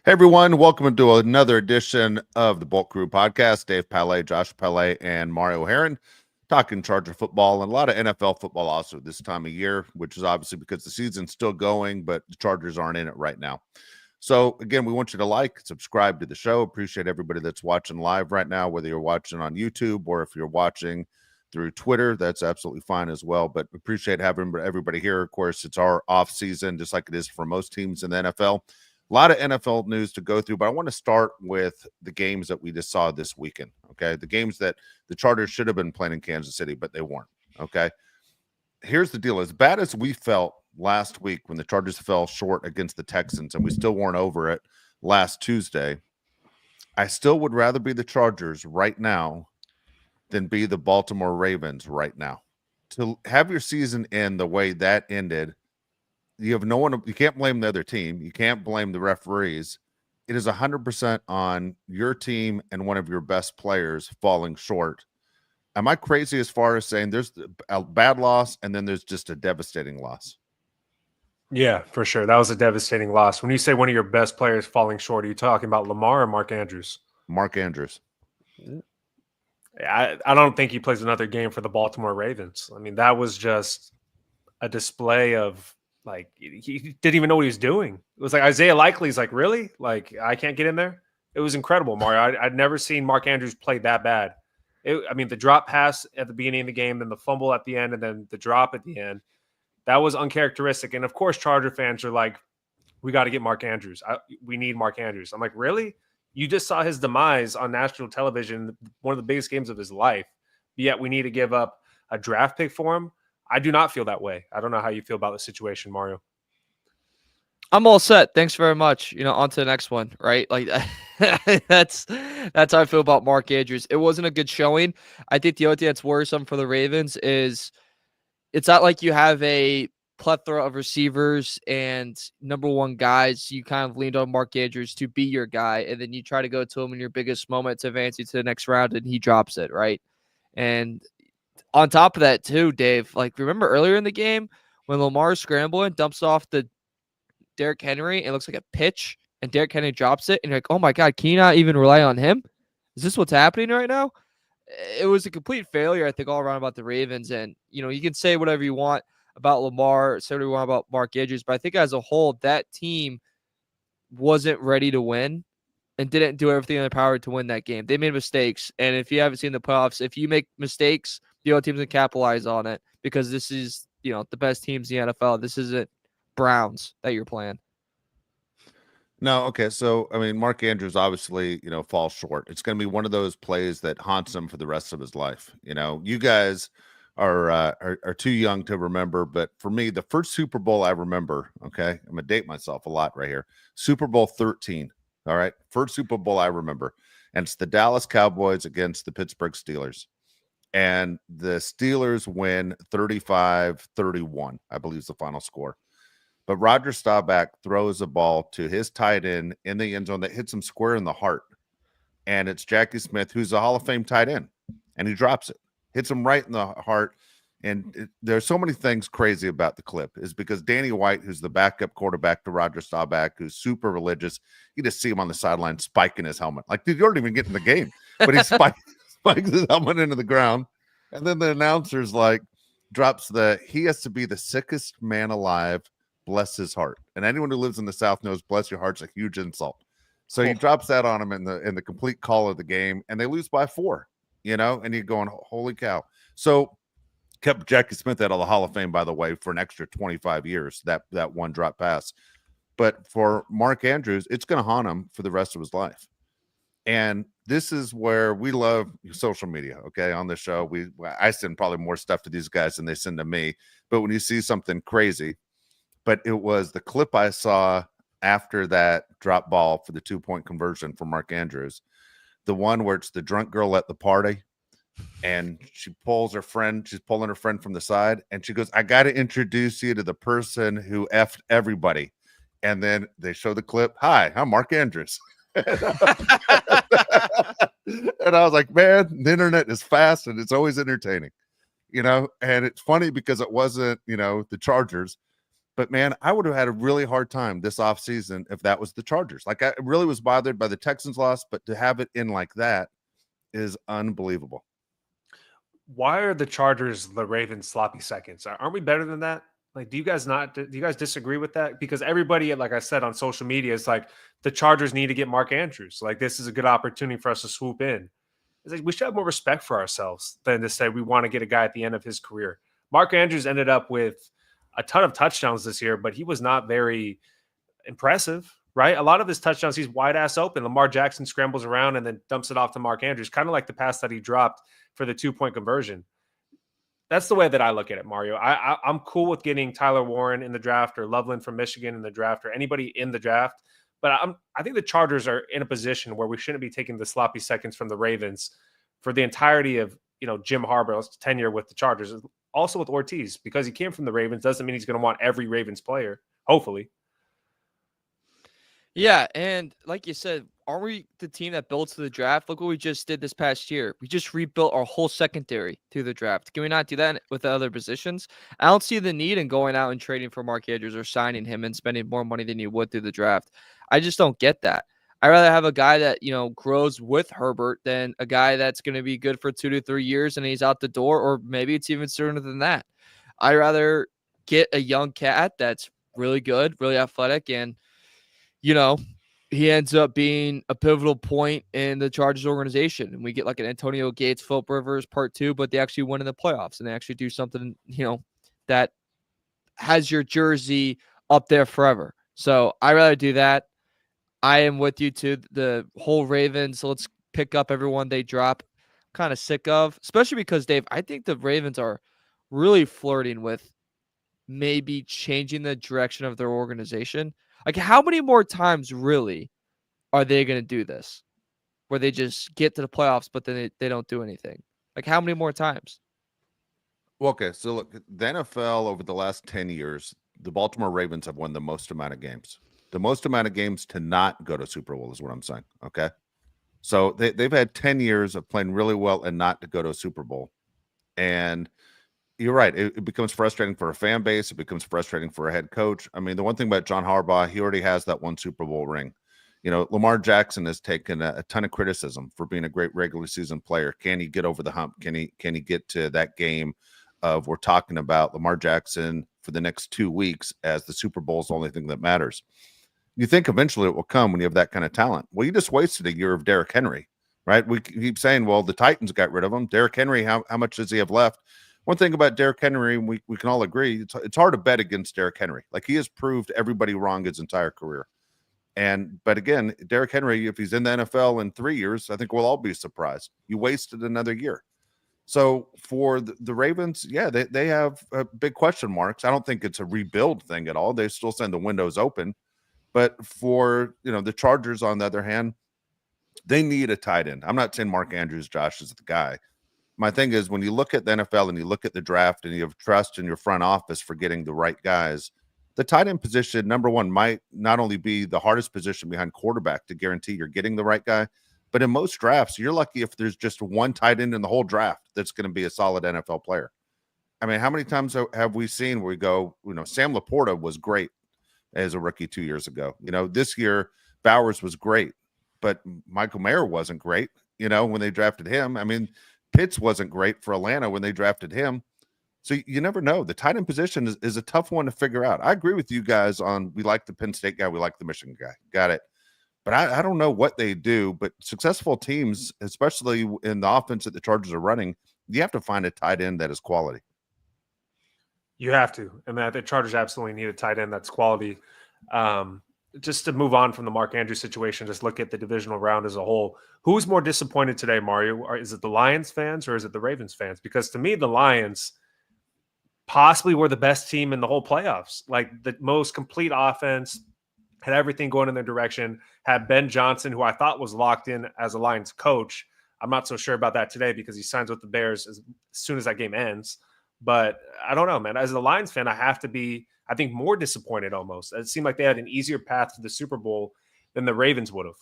Hey everyone, welcome to another edition of the Bolt Crew podcast. Dave Palais, Josh Palais, and Mario Heron talking Charger football and a lot of NFL football also this time of year, which is obviously because the season's still going, but the Chargers aren't in it right now. So again, we want you to like, subscribe to the show. Appreciate everybody that's watching live right now, whether you're watching on YouTube or if you're watching through Twitter, that's absolutely fine as well. But appreciate having everybody here. Of course, it's our off season, just like it is for most teams in the NFL. A lot of NFL news to go through, but I want to start with the games that we just saw this weekend. Okay. The games that the Chargers should have been playing in Kansas City, but they weren't. Okay. Here's the deal. As bad as we felt last week when the Chargers fell short against the Texans and we still weren't over it last Tuesday, I still would rather be the Chargers right now than be the Baltimore Ravens right now. To have your season end the way that ended, you have no one. You can't blame the other team. You can't blame the referees. It is 100% on your team and one of your best players falling short. Am I crazy as far as saying there's a bad loss and then there's just a devastating loss? Yeah, for sure. That was a devastating loss. When you say one of your best players falling short, are you talking about Lamar or Mark Andrews? Mark Andrews. I don't think he plays another game for the Baltimore Ravens. I mean, that was just a display of like he didn't even know what he was doing. It was like Isaiah Likely's like, really? Like, I can't get in there? It was incredible, Mario. I'd never seen Mark Andrews play that bad. I mean, the drop pass at the beginning of the game, then the fumble at the end, and then the drop at the end. That was uncharacteristic. And of course, Charger fans are like, we got to get Mark Andrews. We need Mark Andrews. I'm like, really? You just saw his demise on national television, one of the biggest games of his life. Yet we need to give up a draft pick for him. I do not feel that way. I don't know how you feel about the situation, Mario. I'm all set. Thanks very much. On to the next one, right? Like that's how I feel about Mark Andrews. It wasn't a good showing. I think the only thing that's worrisome for the Ravens is it's not like you have a plethora of receivers and number one guys. You kind of leaned on Mark Andrews to be your guy, and then you try to go to him in your biggest moment to advance you to the next round, and he drops it, right? And on top of that, too, Dave, like remember earlier in the game when Lamar's scrambling, dumps off the Derrick Henry, and it looks like a pitch, and Derrick Henry drops it, and you're like, oh my God, can you not even rely on him? Is this what's happening right now? It was a complete failure, I think, all around about the Ravens. And, you can say whatever you want about Lamar, say whatever you want about Mark Andrews, but I think as a whole, that team wasn't ready to win and didn't do everything in their power to win that game. They made mistakes. And if you haven't seen the playoffs, if you make mistakes, the other team's going to capitalize on it because this is, the best teams in the NFL. This isn't Browns that you're playing. No, okay. So, I mean, Mark Andrews obviously, falls short. It's going to be one of those plays that haunts him for the rest of his life. You guys are too young to remember, but for me, the first Super Bowl I remember, okay, I'm going to date myself a lot right here. Super Bowl 13. All right. First Super Bowl I remember. And it's the Dallas Cowboys against the Pittsburgh Steelers. And the Steelers win 35-31, I believe is the final score. But Roger Staubach throws a ball to his tight end in the end zone that hits him square in the heart. And it's Jackie Smith, who's a Hall of Fame tight end. And he drops it, hits him right in the heart. And there's so many things crazy about the clip is because Danny White, who's the backup quarterback to Roger Staubach, who's super religious, you just see him on the sideline spiking his helmet. Like, dude, you don't even get in the game. But he spikes his helmet into the ground. And then the announcer's like, drops he has to be the sickest man alive. Bless his heart. And anyone who lives in the South knows bless your heart's a huge insult. So he drops that on him in the complete call of the game, and they lose by 4, and you're going, holy cow. So kept Jackie Smith out of the Hall of Fame, by the way, for an extra 25 years, that one drop pass. But for Mark Andrews, it's going to haunt him for the rest of his life. And this is where we love social media, okay? On the show, I send probably more stuff to these guys than they send to me. But when you see something crazy, but it was the clip I saw after that drop ball for the 2-point conversion for Mark Andrews, the one where it's the drunk girl at the party, and she's pulling her friend from the side, and she goes, I got to introduce you to the person who effed everybody. And then they show the clip. Hi, I'm Mark Andrews. And I was like, man, the internet is fast and it's always entertaining, and it's funny because it wasn't, the Chargers. But man, I would have had a really hard time this offseason if that was the Chargers. Like, I really was bothered by the Texans loss, but to have it in like that is unbelievable. Why are the Chargers the Ravens sloppy seconds? Aren't we better than that? Like, do you guys disagree with that? Because everybody, like I said on social media, is like the Chargers need to get Mark Andrews. Like, this is a good opportunity for us to swoop in. It's like we should have more respect for ourselves than to say we want to get a guy at the end of his career. Mark Andrews ended up with a ton of touchdowns this year, but he was not very impressive, right? A lot of his touchdowns, he's wide ass open. Lamar Jackson scrambles around and then dumps it off to Mark Andrews, kind of like the pass that he dropped for the 2-point conversion. That's the way that I look at it, Mario. I'm cool with getting Tyler Warren in the draft or Loveland from Michigan in the draft or anybody in the draft. But I think the Chargers are in a position where we shouldn't be taking the sloppy seconds from the Ravens for the entirety of Jim Harbaugh's tenure with the Chargers. Also with Ortiz, because he came from the Ravens doesn't mean he's going to want every Ravens player. Hopefully. Yeah, and like you said, aren't we the team that builds to the draft? Look what we just did this past year. We just rebuilt our whole secondary through the draft. Can we not do that with the other positions? I don't see the need in going out and trading for Mark Andrews or signing him and spending more money than you would through the draft. I just don't get that. I'd rather have a guy that, grows with Herbert than a guy that's going to be good for 2 to 3 years and he's out the door, or maybe it's even sooner than that. I'd rather get a young cat that's really good, really athletic, and he ends up being a pivotal point in the Chargers organization. And we get like an Antonio Gates, Philip Rivers part 2, but they actually win in the playoffs and they actually do something, that has your jersey up there forever. So I'd rather do that. I am with you too. The whole Ravens, let's pick up everyone they drop. Kind of sick of, especially because, Dave, I think the Ravens are really flirting with maybe changing the direction of their organization. Like, how many more times really are they going to do this where they just get to the playoffs, but then they don't do anything? Like, how many more times? Well, okay, so look, the NFL over the last 10 years, the Baltimore Ravens have won the most amount of games. The most amount of games to not go to Super Bowl is what I'm saying, okay? So they've had 10 years of playing really well and not to go to a Super Bowl. And you're right. It becomes frustrating for a fan base. It becomes frustrating for a head coach. I mean, the one thing about John Harbaugh, he already has that one Super Bowl ring. Lamar Jackson has taken a ton of criticism for being a great regular season player. Can he get over the hump? Can he get to that game of we're talking about Lamar Jackson for the next 2 weeks as the Super Bowl is the only thing that matters? You think eventually it will come when you have that kind of talent. Well, you just wasted a year of Derrick Henry, right? We keep saying, well, the Titans got rid of him. Derrick Henry, how much does he have left? One thing about Derrick Henry, we can all agree, it's hard to bet against Derrick Henry. Like, he has proved everybody wrong his entire career. But again, Derrick Henry, if he's in the NFL in 3 years, I think we'll all be surprised. You wasted another year. So for the Ravens, yeah, they have big question marks. I don't think it's a rebuild thing at all. They're still saying the window's open. But for the Chargers, on the other hand, they need a tight end. I'm not saying Mark Andrews, Josh, is the guy. My thing is, when you look at the NFL and you look at the draft and you have trust in your front office for getting the right guys, the tight end position, number one, might not only be the hardest position behind quarterback to guarantee you're getting the right guy, but in most drafts, you're lucky if there's just one tight end in the whole draft that's going to be a solid NFL player. I mean, how many times have we seen where we go, Sam Laporta was great as a rookie 2 years ago. This year, Bowers was great, but Michael Mayer wasn't great, when they drafted him. I mean, Pitts wasn't great for Atlanta when they drafted him. So you never know. The tight end position is a tough one to figure out. I agree with you guys on we like the Penn State guy, we like the Michigan guy. Got it. But I don't know what they do. But successful teams, especially in the offense that the Chargers are running, you have to find a tight end that is quality. You have to. And the Chargers absolutely need a tight end that's quality. Just to move on from the Mark Andrews situation, just look at the divisional round as a whole. Who's more disappointed today, Mario? Is it the Lions fans or is it the Ravens fans? Because to me, the Lions possibly were the best team in the whole playoffs. Like, the most complete offense, had everything going in their direction, had Ben Johnson, who I thought was locked in as a Lions coach. I'm not so sure about that today because he signs with the Bears as soon as that game ends. But I don't know, man. As a Lions fan, I have to be, I think, more disappointed almost. It seemed like they had an easier path to the Super Bowl than the Ravens would have.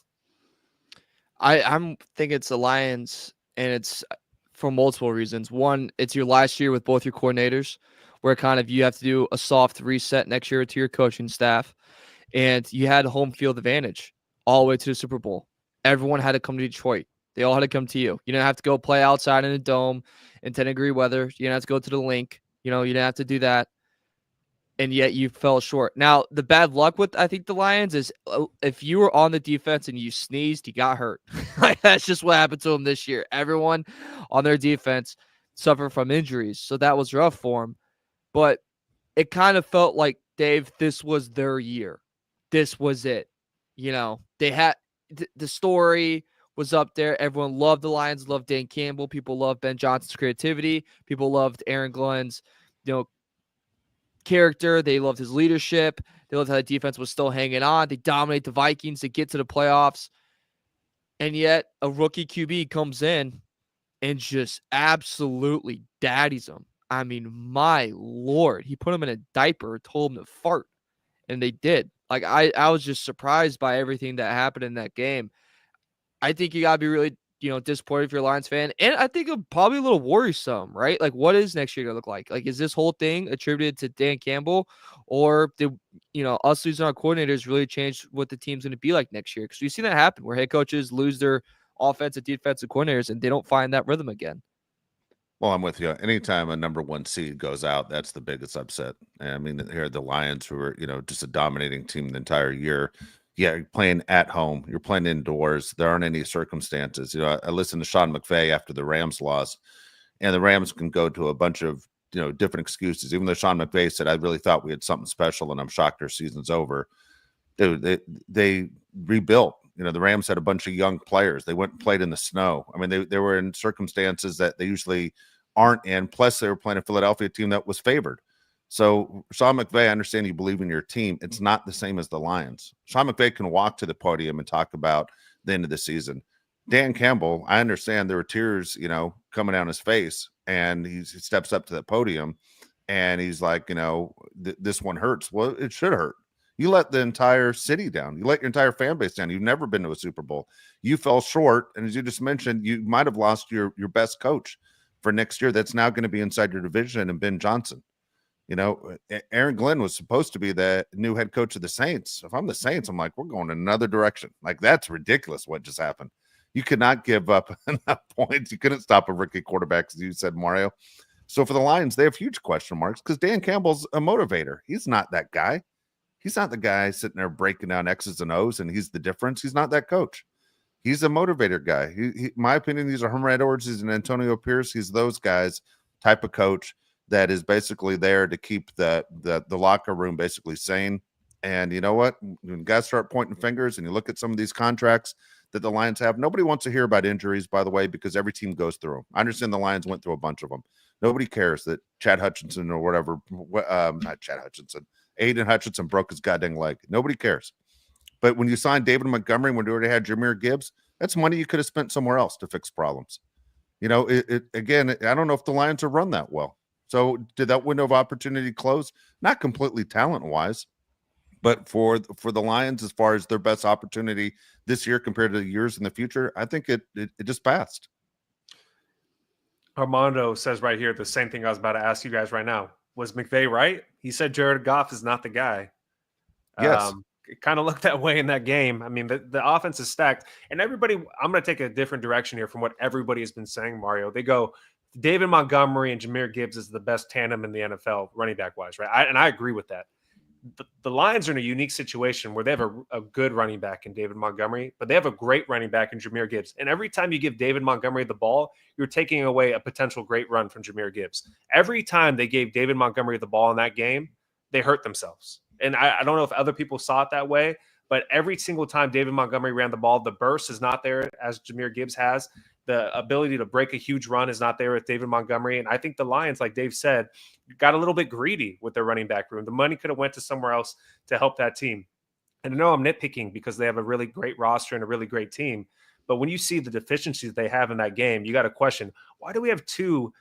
I'm think it's the Lions, and it's for multiple reasons. One, it's your last year with both your coordinators. where kind of you have to do a soft reset next year to your coaching staff. And you had home field advantage all the way to the Super Bowl. Everyone had to come to Detroit. They all had to come to you. You didn't have to go play outside in a dome in 10-degree weather. You didn't have to go to the link. You didn't have to do that. And yet you fell short. Now, the bad luck with, I think, the Lions is if you were on the defense and you sneezed, you got hurt. Like, that's just what happened to them this year. Everyone on their defense suffered from injuries. So that was rough for them. But it kind of felt like, Dave, this was their year. This was it. They had the story was up there. Everyone loved the Lions, loved Dan Campbell. People loved Ben Johnson's creativity. People loved Aaron Glenn's, character. They loved his leadership. They loved how the defense was still hanging on. They dominate the Vikings. They get to the playoffs. And yet a rookie QB comes in and just absolutely daddies them. I mean, my Lord, he put him in a diaper, told him to fart, and they did. Like, I was just surprised by everything that happened in that game. I think you got to be really, disappointed if you're a Lions fan. And I think probably a little worrisome, right? Like, what is next year going to look like? Like, is this whole thing attributed to Dan Campbell, or did, us losing our coordinators really change what the team's going to be like next year? Because we've seen that happen where head coaches lose their offensive, defensive coordinators and they don't find that rhythm again. Well, I'm with you. Anytime a number one seed goes out, that's the biggest upset. And I mean, here are the Lions, who are, just a dominating team the entire year. Yeah, you're playing at home. You're playing indoors. There aren't any circumstances. I listened to Sean McVay after the Rams loss, and the Rams can go to a bunch of, different excuses. Even though Sean McVay said, I really thought we had something special, and I'm shocked their season's over. Dude, they rebuilt. The Rams had a bunch of young players. They went and played in the snow. I mean, they were in circumstances that they usually aren't in. Plus, they were playing a Philadelphia team that was favored. So, Sean McVay, I understand you believe in your team. It's not the same as the Lions. Sean McVay can walk to the podium and talk about the end of the season. Dan Campbell, I understand there were tears, coming down his face, and he steps up to the podium, and he's like, this one hurts. Well, it should hurt. You let the entire city down. You let your entire fan base down. You've never been to a Super Bowl. You fell short, and as you just mentioned, you might have lost your best coach for next year. That's now going to be inside your division, and Ben Johnson. Aaron Glenn was supposed to be the new head coach of the Saints. If I'm the Saints, I'm like, we're going in another direction. Like, that's ridiculous what just happened. You could not give up enough points. You couldn't stop a rookie quarterback, as you said, Mario. So for the Lions, they have huge question marks because Dan Campbell's a motivator. He's not that guy. He's not the guy sitting there breaking down X's and O's, and he's the difference. He's not that coach. He's a motivator guy. My opinion, these are Herm Edwards. He's an Antonio Pierce. He's those guys type of coach that is basically there to keep the locker room basically sane. And you know what? When guys start pointing fingers and you look at some of these contracts that the Lions have, nobody wants to hear about injuries, by the way, because every team goes through them. I understand the Lions went through a bunch of them. Nobody cares that Chad Hutchinson or whatever, not Chad Hutchinson, Aiden Hutchinson broke his goddamn leg. Nobody cares. But when you signed David Montgomery, when you already had Jahmyr Gibbs, that's money you could have spent somewhere else to fix problems. Again, I don't know if the Lions are run that well. So did that window of opportunity close? Not completely talent-wise, but for the Lions, as far as their best opportunity this year compared to the years in the future, I think it just passed. Armando says right here the same thing I was about to ask you guys right now. Was McVay right? He said Jared Goff is not the guy. Yes. It kind of looked that way in that game. I mean, the offense is stacked. And everybody, I'm going to take a different direction here from what everybody has been saying, Mario. They go, David Montgomery and Jahmyr Gibbs is the best tandem in the NFL running back wise, right? And I agree with that. The Lions are in a unique situation where they have a good running back in David Montgomery, but they have a great running back in Jahmyr Gibbs. And every time you give David Montgomery the ball, you're taking away a potential great run from Jahmyr Gibbs. Every time they gave David Montgomery the ball in that game, they hurt themselves. And I don't know if other people saw it that way, but every single time David Montgomery ran the ball, the burst is not there as Jahmyr Gibbs has. The ability to break a huge run is not there with David Montgomery. And I think the Lions, like Dave said, got a little bit greedy with their running back room. The money could have went to somewhere else to help that team. And I know I'm nitpicking because they have a really great roster and a really great team. But when you see the deficiencies they have in that game, you got to question, why do we have two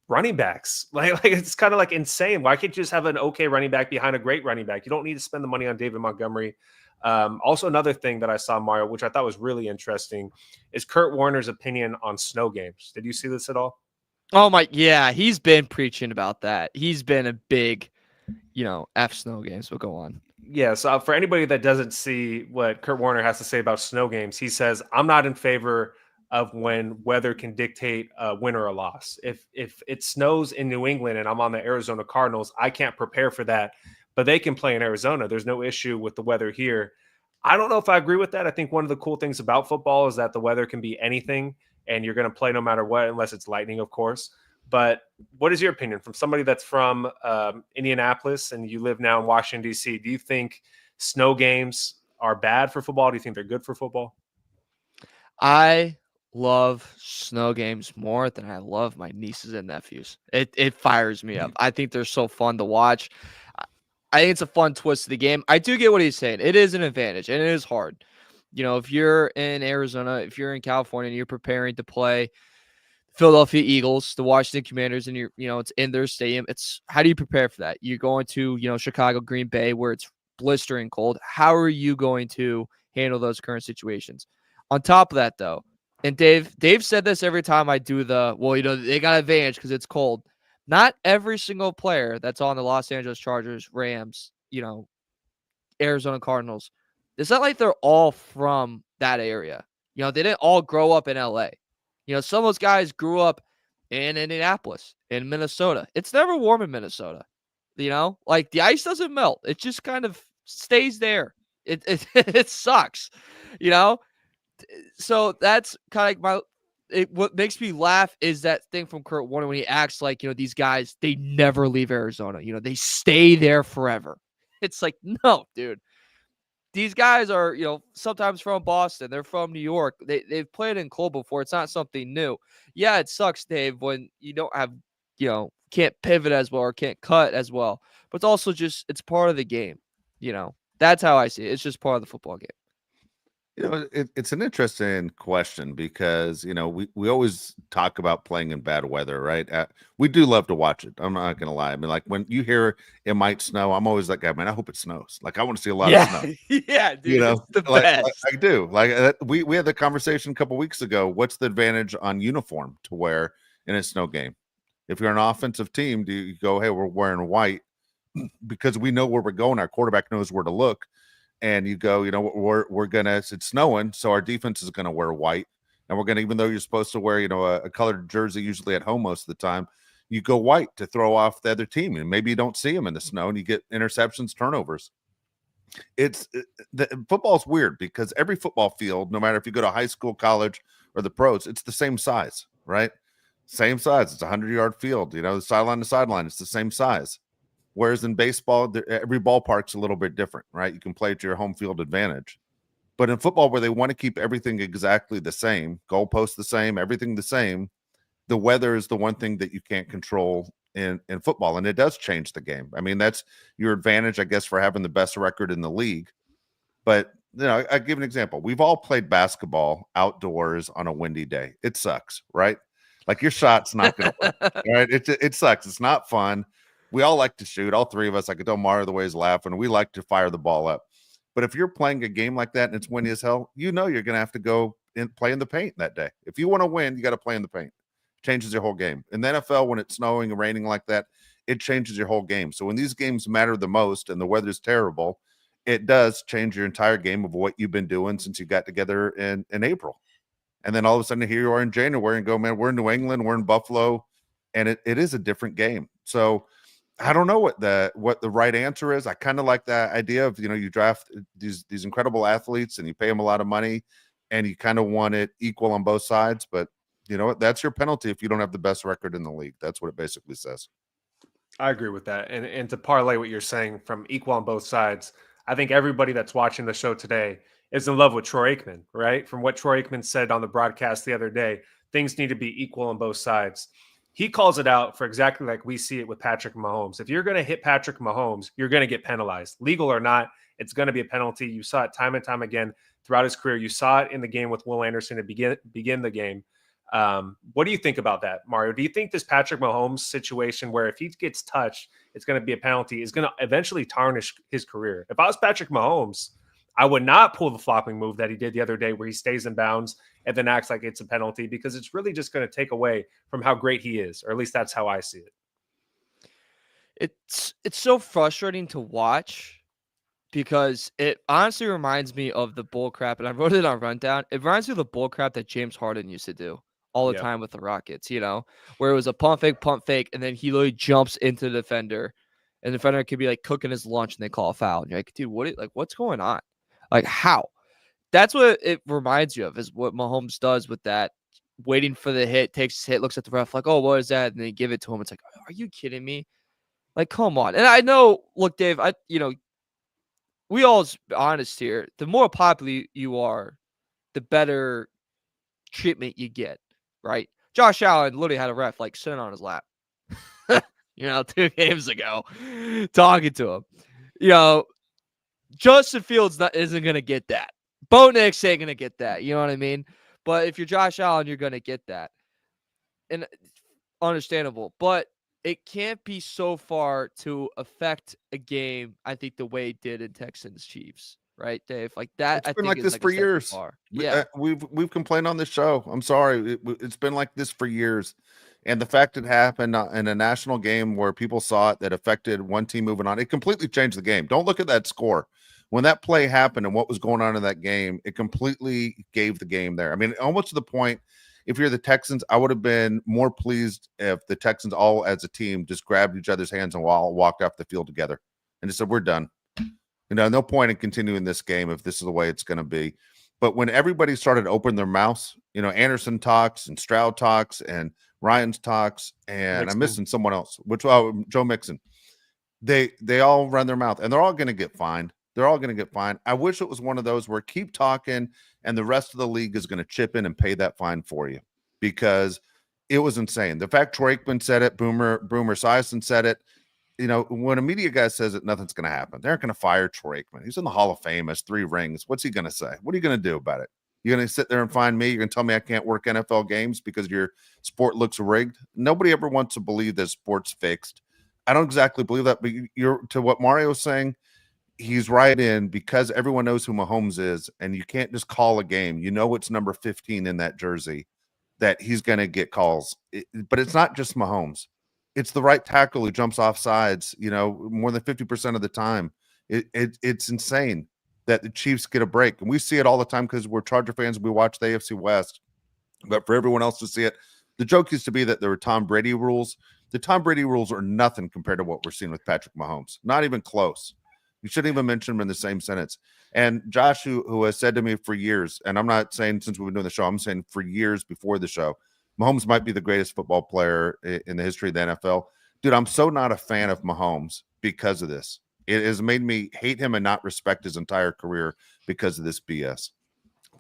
running backs? Like it's kind of like insane. Why can't you just have an okay running back behind a great running back? You don't need to spend the money on David Montgomery. Also, another thing that I saw, Mario, which I thought was really interesting, is Kurt Warner's opinion on snow games. Did you see this at all? Oh my, yeah, he's been preaching about that. He's been a big, F snow games, but go on. Yeah, so for anybody that doesn't see what Kurt Warner has to say about snow games, he says, "I'm not in favor of when weather can dictate a win or a loss. If it snows in New England and I'm on the Arizona Cardinals, I can't prepare for that, but they can play in Arizona. There's no issue with the weather here." I don't know if I agree with that. I think one of the cool things about football is that the weather can be anything, and you're going to play no matter what, unless it's lightning, of course. But what is your opinion from somebody that's from Indianapolis and you live now in Washington, D.C.? Do you think snow games are bad for football? Do you think they're good for football? I love snow games more than I love my nieces and nephews. It fires me up. I think they're so fun to watch. I think it's a fun twist to the game. I do get what he's saying. It is an advantage, and it is hard. If you're in Arizona, if you're in California, and you're preparing to play Philadelphia Eagles, the Washington Commanders, and it's in their stadium. It's how do you prepare for that? You're going to, Chicago, Green Bay, where it's blistering cold. How are you going to handle those current situations? On top of that, though, and Dave said this every time I do they got advantage because it's cold. Not every single player that's on the Los Angeles Chargers, Rams, Arizona Cardinals. It's not like they're all from that area. They didn't all grow up in LA. Some of those guys grew up in Indianapolis, in Minnesota. It's never warm in Minnesota. Like the ice doesn't melt. It just kind of stays there. It sucks. You know? So that's kind of what makes me laugh is that thing from Kurt Warner when he acts like, these guys, they never leave Arizona. They stay there forever. It's like, no, dude. These guys are, sometimes from Boston. They're from New York. They've played in cold before. It's not something new. Yeah, it sucks, Dave, when you don't have, can't pivot as well or can't cut as well. But it's also it's part of the game. That's how I see it. It's just part of the football game. It's an interesting question because, we always talk about playing in bad weather, right? We do love to watch it. I'm not going to lie. I mean, like when you hear it might snow, I'm always that guy, man, I hope it snows. Like I want to see a lot of snow. Yeah, dude, it's the like best. I do. We had the conversation a couple weeks ago. What's the advantage on uniform to wear in a snow game? If you're an offensive team, do you go, hey, we're wearing white because we know where we're going. Our quarterback knows where to look. And you go, we're gonna, it's snowing, so our defense is gonna wear white, and we're gonna, even though you're supposed to wear, a colored jersey usually at home most of the time, you go white to throw off the other team, and maybe you don't see them in the snow, and you get interceptions, turnovers. The football's weird because every football field, no matter if you go to high school, college, or the pros, it's the same size, right? Same size. It's a 100-yard field. The sideline to sideline, it's the same size. Whereas in baseball, every ballpark's a little bit different, right? You can play to your home field advantage. But in football, where they want to keep everything exactly the same, goalposts the same, everything the same, the weather is the one thing that you can't control in football. And it does change the game. I mean, that's your advantage, I guess, for having the best record in the league. But, I give an example. We've all played basketball outdoors on a windy day. It sucks, right? Like your shot's not going to work, right? It sucks. It's not fun. We all like to shoot. All three of us, I could tell Mario the way he's laughing. We like to fire the ball up. But if you're playing a game like that and it's windy as hell, you're going to have to go and play in the paint that day. If you want to win, you got to play in the paint. It changes your whole game. In the NFL, when it's snowing and raining like that, it changes your whole game. So when these games matter the most and the weather's terrible, it does change your entire game of what you've been doing since you got together in April. And then all of a sudden here you are in January and go, man, we're in New England, we're in Buffalo, and it is a different game. So I don't know what the right answer is. I kind of like that idea of, you draft these incredible athletes and you pay them a lot of money and you kind of want it equal on both sides. But you know what? That's your penalty if you don't have the best record in the league. That's what it basically says. I agree with that. And to parlay what you're saying from equal on both sides, I think everybody that's watching the show today is in love with Troy Aikman, right? From what Troy Aikman said on the broadcast the other day, things need to be equal on both sides. He calls it out for exactly like we see it with Patrick Mahomes. If you're going to hit Patrick Mahomes, you're going to get penalized. Legal or not, it's going to be a penalty. You saw it time and time again throughout his career. You saw it in the game with Will Anderson to begin the game. What do you think about that, Mario? Do you think this Patrick Mahomes situation where if he gets touched, it's going to be a penalty, is going to eventually tarnish his career? If I was Patrick Mahomes, I would not pull the flopping move that he did the other day where he stays in bounds and then acts like it's a penalty, because it's really just going to take away from how great he is, or at least that's how I see it. It's so frustrating to watch because it honestly reminds me of the bull crap, and I wrote it on Rundown. It reminds me of the bull crap that James Harden used to do all the Yeah. time with the Rockets, where it was a pump fake, and then he literally jumps into the defender, and the defender could be like cooking his lunch and they call a foul. And you're like, dude, what's going on? Like, how? That's what it reminds you of, is what Mahomes does with that, waiting for the hit, takes his hit, looks at the ref like, oh, what is that? And they give it to him. It's like, are you kidding me? Like, come on. And I know, look, Dave, we all's honest here. The more popular you are, the better treatment you get, right? Josh Allen literally had a ref like sitting on his lap, 2 games ago, talking to him. Justin Fields isn't going to get that. Bo Nix ain't going to get that. You know what I mean? But if you're Josh Allen, you're going to get that. And understandable. But it can't be so far to affect a game, I think, the way it did in Texans Chiefs, right, Dave? Like that, It's I been think like is this like for a step too years. far. Yeah, we've complained on this show. I'm sorry, it's been like this for years, and the fact it happened in a national game where people saw it, that affected one team moving on, it completely changed the game. Don't look at that score. When that play happened and what was going on in that game, it completely gave the game there. I mean, almost to the point, if you're the Texans, I would have been more pleased if the Texans all as a team just grabbed each other's hands and walked off the field together and just said, we're done. No point in continuing this game if this is the way it's going to be. But when everybody started opening their mouths, Anderson talks and Stroud talks and Ryan's talks, and Mixon. I'm missing someone else, Joe Mixon. They all run their mouth, and they're all going to get fined. They're all going to get fined. I wish it was one of those where keep talking and the rest of the league is going to chip in and pay that fine for you, because it was insane. The fact Troy Aikman said it, Boomer Esiason said it. When a media guy says it, nothing's going to happen. They're not going to fire Troy Aikman. He's in the Hall of Fame, has 3 rings. What's he going to say? What are you going to do about it? You're going to sit there and find me? You're going to tell me I can't work NFL games because your sport looks rigged? Nobody ever wants to believe that sport's fixed. I don't exactly believe that, but to what Mario's saying, he's right in, because everyone knows who Mahomes is, and you can't just call a game. It's number 15 in that jersey, that he's going to get calls. But it's not just Mahomes. It's the right tackle who jumps off sides, more than 50% of the time. It's insane that the Chiefs get a break. And we see it all the time because we're Charger fans. We watch the AFC West. But for everyone else to see it, the joke used to be that there were Tom Brady rules. The Tom Brady rules are nothing compared to what we're seeing with Patrick Mahomes. Not even close. You shouldn't even mention them in the same sentence. And Josh, who has said to me for years, and I'm not saying since we've been doing the show, I'm saying for years before the show, Mahomes might be the greatest football player in the history of the NFL. Dude, I'm so not a fan of Mahomes because of this. It has made me hate him and not respect his entire career because of this BS.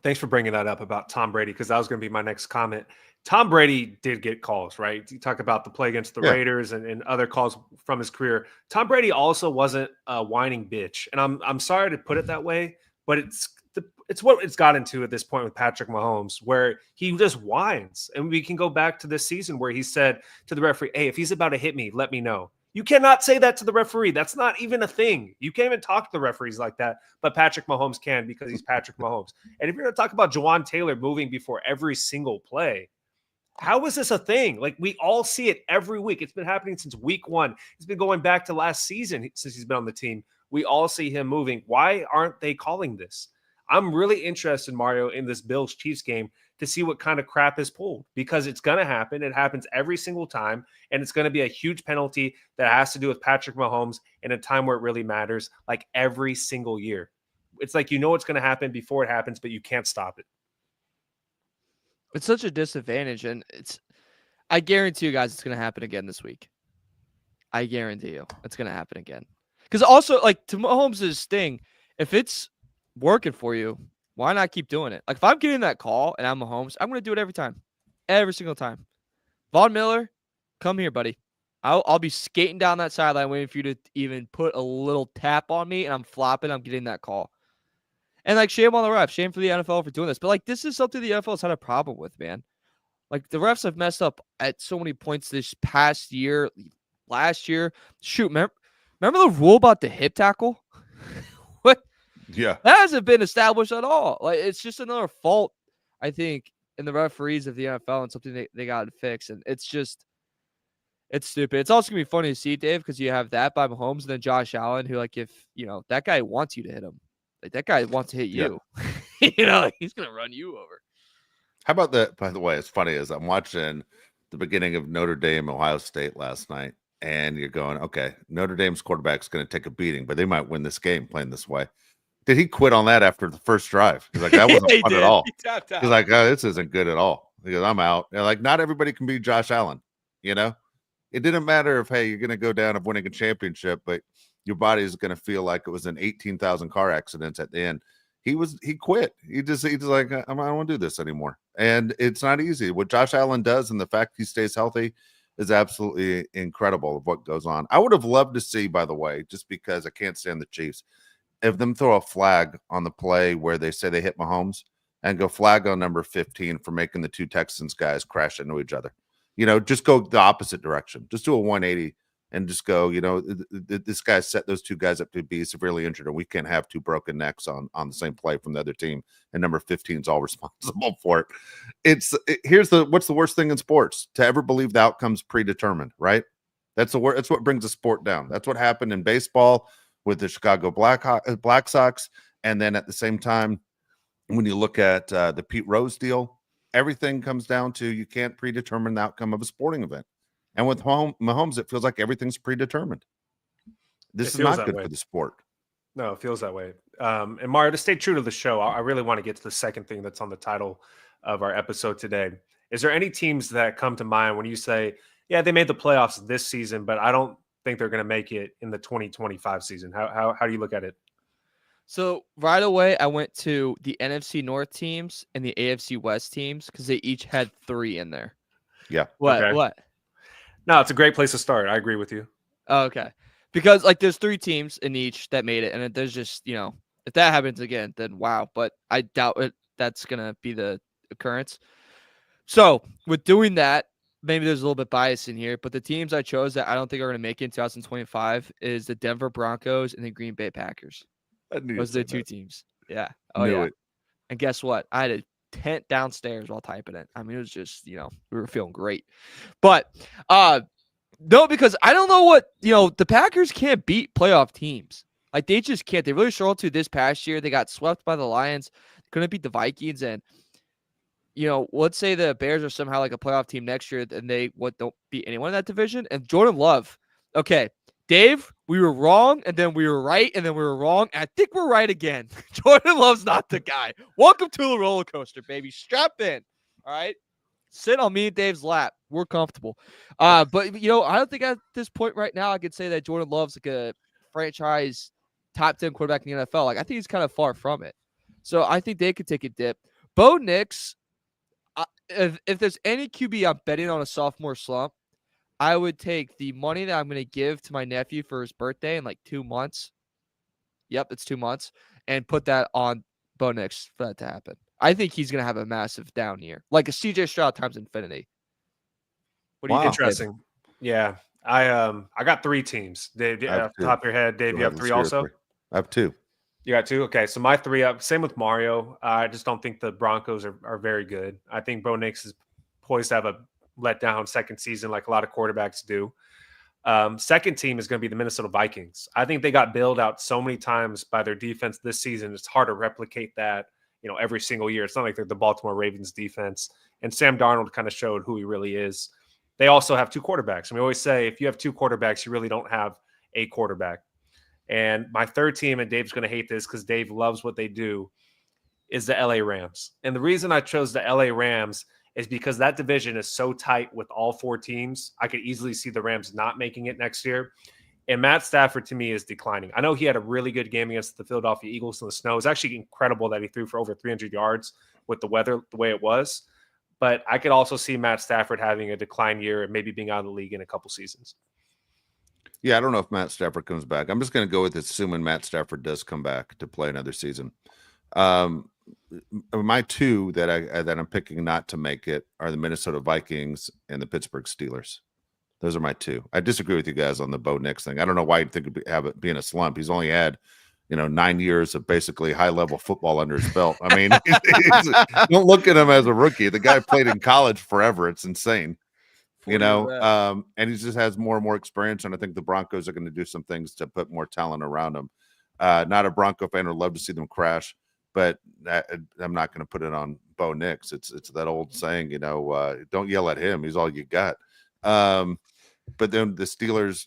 Thanks for bringing that up about Tom Brady, because that was going to be my next comment. Tom Brady did get calls, right? You talk about the play against the Raiders and other calls from his career. Tom Brady also wasn't a whining bitch. And I'm sorry to put it that way, but it's what it's gotten to at this point with Patrick Mahomes, where he just whines. And we can go back to this season where he said to the referee, hey, if he's about to hit me, let me know. You cannot say that to the referee. That's not even a thing. You can't even talk to the referees like that, but Patrick Mahomes can, because he's Patrick Mahomes. And if you're going to talk about Jawan Taylor moving before every single play, how is this a thing? Like, we all see it every week. It's been happening since week 1. It's been going back to last season since he's been on the team. We all see him moving. Why aren't they calling this? I'm really interested, Mario, in this Bills-Chiefs game to see what kind of crap is pulled, because it's going to happen. It happens every single time, and it's going to be a huge penalty that has to do with Patrick Mahomes in a time where it really matters, like every single year. It's like it's going to happen before it happens, but you can't stop it. It's such a disadvantage, and I guarantee you guys it's going to happen again this week. I guarantee you it's going to happen again. Because also, like, to Mahomes' thing, if it's working for you, why not keep doing it? Like, if I'm getting that call and I'm Mahomes, I'm going to do it every time. Every single time. Von Miller, come here, buddy. I'll be skating down that sideline waiting for you to even put a little tap on me, and I'm flopping. I'm getting that call. And, like, shame on the ref. Shame for the NFL for doing this. But, like, this is something the NFL has had a problem with, man. Like, the refs have messed up at so many points this past year, last year. Shoot, remember the rule about the hip tackle? What? Yeah. That hasn't been established at all. Like, it's just another fault, I think, and the referees of the NFL and something they got to fix. And it's stupid. It's also gonna be funny to see, Dave, because you have that by Mahomes and then Josh Allen, who like if that guy wants you to hit him, like that guy wants to hit you. He's gonna run you over. How about that? By the way, it's funny as I'm watching the beginning of Notre Dame, Ohio State last night, and you're going, okay, Notre Dame's quarterback's going to take a beating, but they might win this game playing this way. Did he quit on that after the first drive? He's like, that wasn't fun at all. He's like, oh, this isn't good at all. He goes, I'm out. Like, not everybody can be Josh Allen. It didn't matter if, hey, you're going to go down of winning a championship, but your body is going to feel like it was an 18,000 car accidents at the end. He quit. He's like, I don't want to do this anymore. And it's not easy. What Josh Allen does and the fact he stays healthy is absolutely incredible of what goes on. I would have loved to see, by the way, just because I can't stand the Chiefs, if them throw a flag on the play where they say they hit Mahomes and go flag on number 15 for making the two Texans guys crash into each other. Just go the opposite direction. Just do a 180 and just go, this guy set those two guys up to be severely injured, and we can't have two broken necks on the same play from the other team, and number 15 is all responsible for it. What's the worst thing in sports? To ever believe the outcome's predetermined, right? That's what brings a sport down. That's what happened in baseball with the Chicago Black Sox, and then at the same time, when you look at the Pete Rose deal, everything comes down to you can't predetermine the outcome of a sporting event. And with Mahomes, it feels like everything's predetermined. This is not good for the sport. No, it feels that way. And Mario, to stay true to the show, I really want to get to the second thing that's on the title of our episode today. Is there any teams that come to mind when you say, yeah, they made the playoffs this season, but I don't think they're going to make it in the 2025 season? How do you look at it? So right away, I went to the NFC North teams and the AFC West teams because they each had 3 in there. Yeah. What? Okay. What? No, it's a great place to start. I agree with you. Oh, okay. Because there's 3 teams in each that made it, and there's just if that happens again, then wow. But I doubt that's gonna be the occurrence. So with doing that, maybe there's a little bit bias in here, but the teams I chose that I don't think are gonna make it in 2025 is the Denver Broncos and the Green Bay Packers. Those are the 2 teams. Yeah. Oh yeah. And guess what? I had a tent downstairs while typing it. I mean, it was just, we were feeling great. But no, because I don't know what, the Packers can't beat playoff teams. Like, they just can't. They really struggled to this past year. They got swept by the Lions. Couldn't beat the Vikings. And, let's say the Bears are somehow like a playoff team next year and they don't beat anyone in that division. And Jordan Love. Okay, Dave, we were wrong, and then we were right, and then we were wrong. And I think we're right again. Jordan Love's not the guy. Welcome to the roller coaster, baby. Strap in. All right? Sit on me and Dave's lap. We're comfortable. But, I don't think at this point right now I could say that Jordan Love's like a franchise top 10 quarterback in the NFL. Like, I think he's kind of far from it. So I think they could take a dip. Bo Nix, if there's any QB I'm betting on a sophomore slump, I would take the money that I'm going to give to my nephew for his birthday in like 2 months. Yep, it's 2 months. And put that on Bo Nix for that to happen. I think he's going to have a massive down year. Like a CJ Stroud times infinity. What do you interesting? Yeah. I got 3 teams. Dave, off the top of your head, Dave, you have 3 also? I have 2. You got 2? Okay, so my 3 up. Same with Mario. I just don't think the Broncos are very good. I think Bo Nix is poised to have a let down second season like a lot of quarterbacks do. Second team is going to be the Minnesota Vikings. I think they got bailed out so many times by their defense this season. It's hard to replicate that, every single year. It's not like they're the Baltimore Ravens defense. And Sam Darnold kind of showed who he really is. They also have 2 quarterbacks. And we always say if you have 2 quarterbacks, you really don't have a quarterback. And my third team, and Dave's going to hate this because Dave loves what they do, is the LA Rams. And the reason I chose the LA Rams is because that division is so tight with all 4 teams. I could easily see the Rams not making it next year. And Matt Stafford, to me, is declining. I know he had a really good game against the Philadelphia Eagles in the snow. It's actually incredible that he threw for over 300 yards with the weather the way it was. But I could also see Matt Stafford having a decline year and maybe being out of the league in a couple seasons. Yeah, I don't know if Matt Stafford comes back. I'm just going to go with assuming Matt Stafford does come back to play another season. My 2 that I'm picking not to make it are the Minnesota Vikings and the Pittsburgh Steelers. Those are my 2. I disagree with you guys on the Bo Nix thing. I don't know why you'd think have it being a slump. He's only had 9 years of basically high-level football under his belt. I mean, don't look at him as a rookie. The guy played in college forever. It's insane. And he just has more and more experience, and I think the Broncos are going to do some things to put more talent around him. Not a Bronco fan, would love to see them crash, but I'm not going to put it on Bo Nix. It's that old saying, don't yell at him. He's all you got. But then the Steelers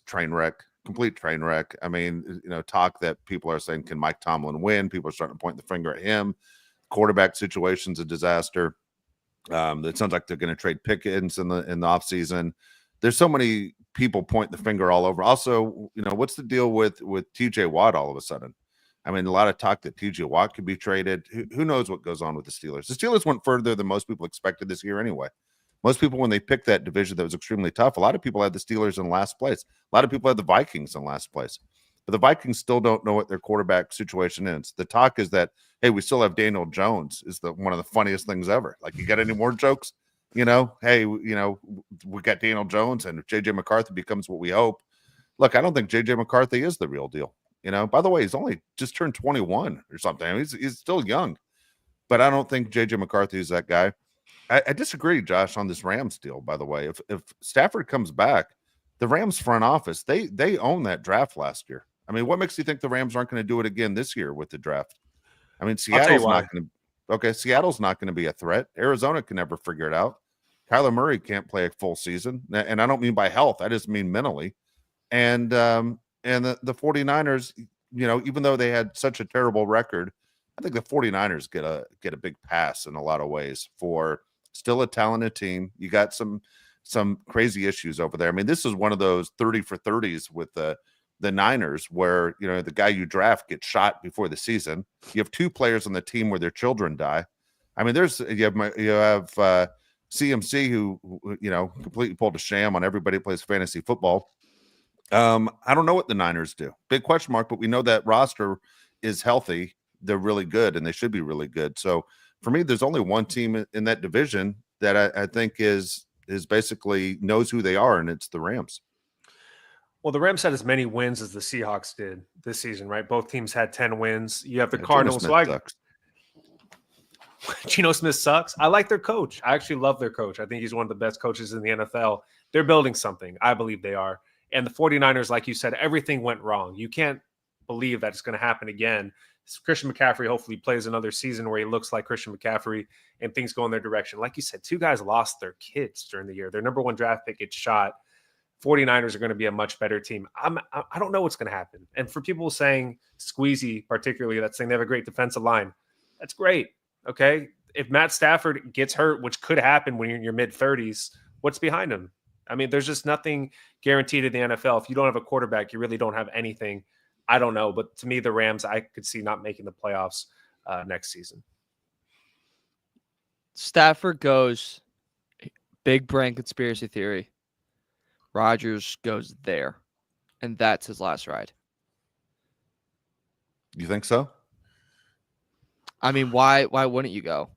complete train wreck. I mean, talk that people are saying, can Mike Tomlin win? People are starting to point the finger at him. Quarterback situation's a disaster. It sounds like they're going to trade Pickens in the offseason. There's so many people pointing the finger all over. Also, what's the deal with TJ Watt all of a sudden? I mean, a lot of talk that TJ Watt could be traded. Who knows what goes on with the Steelers? The Steelers went further than most people expected this year anyway. Most people, when they picked that division that was extremely tough, a lot of people had the Steelers in last place. A lot of people had the Vikings in last place. But the Vikings still don't know what their quarterback situation is. The talk is that, hey, we still have Daniel Jones is one of the funniest things ever. Like, you got any more jokes? Hey, we got Daniel Jones, and if J.J. McCarthy becomes what we hope. Look, I don't think J.J. McCarthy is the real deal. By the way, he's only just turned 21 or something. I mean, he's still young. But I don't think J.J. McCarthy is that guy. I disagree, Josh, on this Rams deal, by the way. If Stafford comes back, the Rams front office, they own that draft last year. I mean, what makes you think the Rams aren't going to do it again this year with the draft? I mean, Seattle's not going to. Okay, Seattle's not going to be a threat. Arizona can never figure it out. Kyler Murray can't play a full season, and I don't mean by health. I just mean mentally. And the 49ers, even though they had such a terrible record, I think the 49ers get a big pass in a lot of ways for still a talented team. You got some crazy issues over there. I mean, this is one of those 30 for 30s with the Niners where, the guy you draft gets shot before the season. You have two players on the team where their children die. I mean, you have CMC who completely pulled a sham on everybody who plays fantasy football. I don't know what the Niners do. Big question mark, but we know that roster is healthy. They're really good, and they should be really good. So for me, there's only one team in that division that I think is basically knows who they are, and it's the Rams. Well, the Rams had as many wins as the Seahawks did this season, right? Both teams had 10 wins. You have the Cardinals. Geno Smith sucks. I like their coach. I actually love their coach. I think he's one of the best coaches in the NFL. They're building something. I believe they are. And the 49ers, like you said, everything went wrong. You can't believe that it's going to happen again. Christian McCaffrey hopefully plays another season where he looks like Christian McCaffrey and things go in their direction. Like you said, two guys lost their kids during the year. Their number one draft pick gets shot. 49ers are going to be a much better team. I don't know what's going to happen. And for people saying squeezy, particularly, that's saying they have a great defensive line. That's great. Okay. If Matt Stafford gets hurt, which could happen when you're in your mid-30s, what's behind him? I mean, there's just nothing guaranteed in the NFL. If you don't have a quarterback, you really don't have anything. I don't know. But to me, the Rams, I could see not making the playoffs next season. Stafford goes, big brain conspiracy theory. Rodgers goes there, and that's his last ride. You think so? I mean, why wouldn't you go?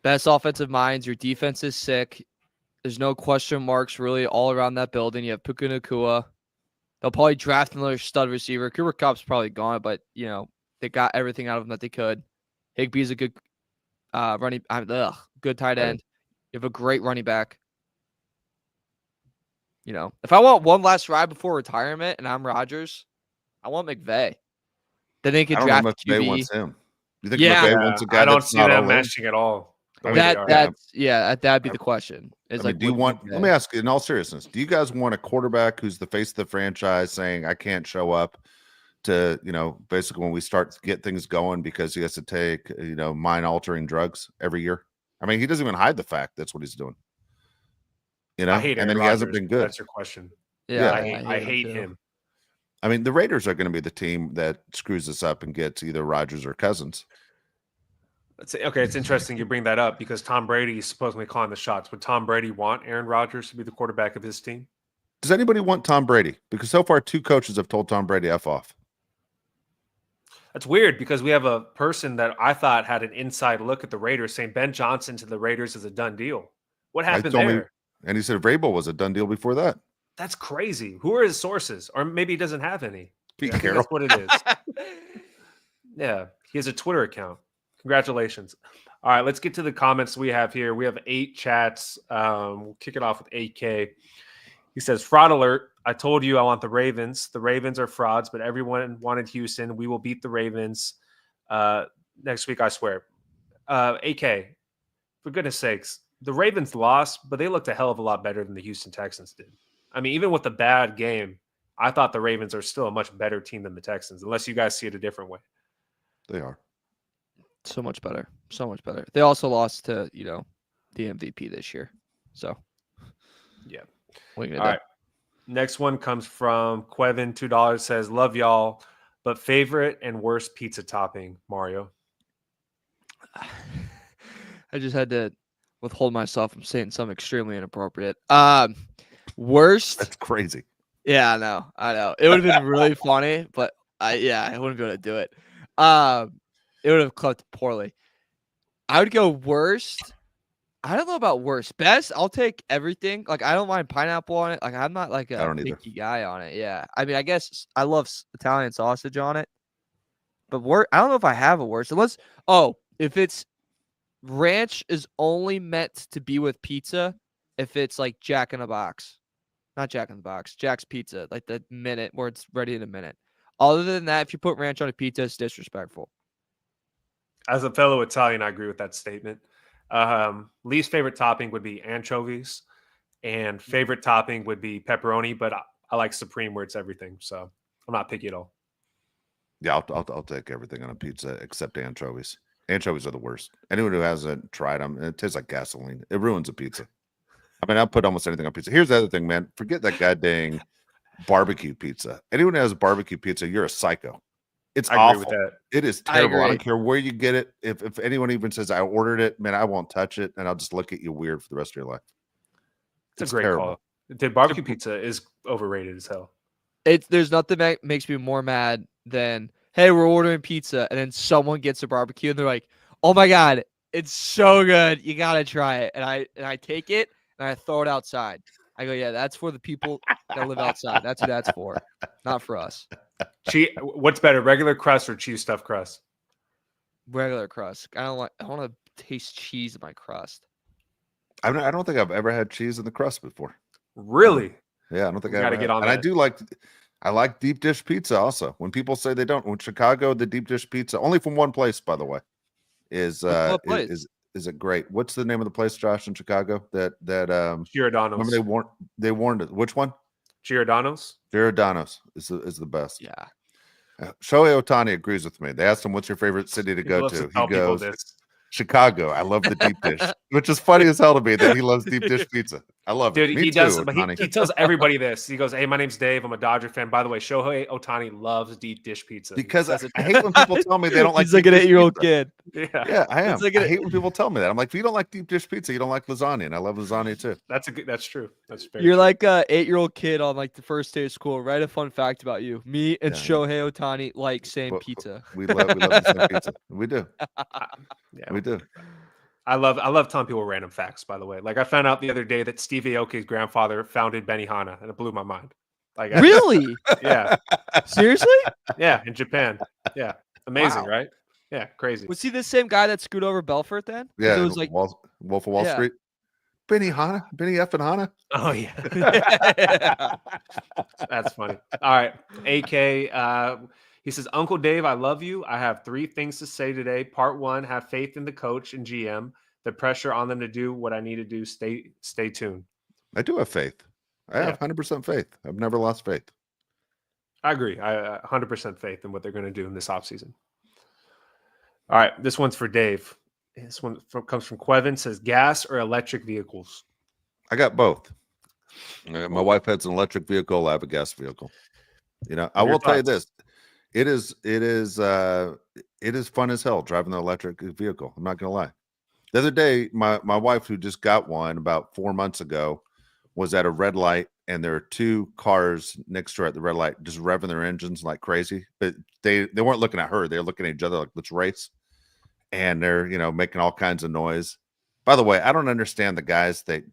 Best offensive minds. Your defense is sick. There's no question marks really all around that building. You have Puka Nacua. They'll probably draft another stud receiver. Cooper Kupp's probably gone, but they got everything out of him that they could. Higbee's a good good tight end. You have a great running back. If I want one last ride before retirement and I'm Rodgers, I want McVay. Then they can draft a QB. Wants him. You think McVay wants a guy? I don't see that matching at all. That'd be the question. Do you want? Let me ask you, in all seriousness, do you guys want a quarterback who's the face of the franchise, saying I can't show up to basically when we start to get things going because he has to take mind-altering drugs every year? I mean, he doesn't even hide the fact that's what he's doing. I hate and then he hasn't been good. That's your question. Yeah, I hate him. I mean, the Raiders are going to be the team that screws us up and gets either Rodgers or Cousins. Okay, it's interesting you bring that up because Tom Brady is supposedly calling the shots. Would Tom Brady want Aaron Rodgers to be the quarterback of his team? Does anybody want Tom Brady? Because so far, two coaches have told Tom Brady F off. That's weird because we have a person that I thought had an inside look at the Raiders saying Ben Johnson to the Raiders is a done deal. What happened there? And he said Vrabel was a done deal before that. That's crazy. Who are his sources? Or maybe he doesn't have any. Pete I think Carroll. that's what it is. Yeah, he has a Twitter account. Congratulations. All right, let's get to the comments we have here. We have 8 chats. We'll kick it off with AK. He says, fraud alert. I told you I want the Ravens. The Ravens are frauds, but everyone wanted Houston. We will beat the Ravens next week, I swear. AK, for goodness sakes, the Ravens lost, but they looked a hell of a lot better than the Houston Texans did. I mean, even with the bad game, I thought the Ravens are still a much better team than the Texans, unless you guys see it a different way. They are. So much better. So much better. They also lost to, the MVP this year. So, yeah. All right. Next one comes from Quevin, $2, says, love y'all, but favorite and worst pizza topping, Mario? I just had to withhold myself from saying something extremely inappropriate. Worst. That's crazy. Yeah, I know. It would have been really funny, but I wouldn't be able to do it. It would have clipped poorly. I would go worst. I don't know about worst. Best, I'll take everything. Like, I don't mind pineapple on it. Like, I'm not like a picky guy on it. Yeah. I mean, I guess I love Italian sausage on it. But I don't know if I have a worst. Unless, if it's ranch is only meant to be with pizza, if it's like Jack in a Box. Not Jack in the Box. Jack's Pizza. Like the minute where it's ready in a minute. Other than that, if you put ranch on a pizza, it's disrespectful. As a fellow Italian, I agree with that statement. Least favorite topping would be anchovies, and favorite topping would be pepperoni. But I like supreme where it's everything, so I'm not picky at all. Yeah, I'll take everything on a pizza except anchovies. Anchovies are the worst. Anyone who hasn't tried them, it tastes like gasoline. It ruins a pizza. I mean, I'll put almost anything on pizza. Here's the other thing, man. Forget that goddamn barbecue pizza. Anyone who has a barbecue pizza, you're a psycho. It's awful. I agree with that. It is terrible. I don't care where you get it. If anyone even says I ordered it, man, I won't touch it, and I'll just look at you weird for the rest of your life. It's a great call. The barbecue pizza is overrated as hell. There's nothing that makes me more mad than, hey, we're ordering pizza, and then someone gets a barbecue, and they're like, oh my god, it's so good, you gotta try it, and I take it and I throw it outside. I go, yeah, that's for the people that live outside. That's who that's for, not for us. What's better, regular crust or cheese stuffed crust? Regular crust. I want to taste cheese in my crust. I don't think I've ever had cheese in the crust before. Really? Yeah, I don't think I gotta get on that. And I like deep dish pizza also. When people say they don't, when Chicago, the deep dish pizza, only from one place, by the way, is it great? What's the name of the place, Josh, in Chicago? That Giordano's. Remember they warned it. Which one? Giordano's. Giordano's is the best. Yeah. Shohei Ohtani agrees with me. They asked him, "What's your favorite city to go to?" He goes, Chicago. I love the deep dish, which is funny as hell to me that he loves deep dish pizza. I love it. Dude, he does. But he tells everybody this. He goes, "Hey, my name's Dave. I'm a Dodger fan. By the way, Shohei Ohtani loves deep dish pizza." Because I hate when people tell me they don't like. He's like an 8-year-old kid. Yeah, I am. I hate when people tell me that. I'm like, if you don't like deep dish pizza, you don't like lasagna, and I love lasagna too. That's true. That's fair. You're like a 8-year-old kid on like the first day of school. Write a fun fact about you. Me and Shohei Ohtani like same pizza. We love the same pizza. We do. Yeah, we do. I love telling people random facts, by the way. Like, I found out the other day that Steve Aoki's grandfather founded Benihana, and it blew my mind. Like, really? Yeah. Seriously? Yeah, in Japan. Yeah. Amazing, right? Yeah, crazy. Was he the same guy that screwed over Belfort then? Yeah, it was like Wolf of Wall Street. Benihana? Benny F and Hana? Oh, yeah. That's funny. All right. AK, he says, Uncle Dave, I love you. I have 3 things to say today. Part 1, have faith in the coach and GM. The pressure on them to do what I need to do. Stay tuned. I do have faith. I have 100% faith. I've never lost faith. I agree. I 100% faith in what they're going to do in this offseason. All right. This one's for Dave. This one comes from Quevin. Says, gas or electric vehicles? I got both. My wife has an electric vehicle. I have a gas vehicle. I will tell you this. It is fun as hell driving the electric vehicle. I'm not gonna lie. The other day, my wife, who just got one about 4 months ago, was at a red light, and there are 2 cars next to her at the red light, just revving their engines like crazy. But they weren't looking at her; they were looking at each other like, "Let's race." And they're making all kinds of noise. By the way, I don't understand the guys that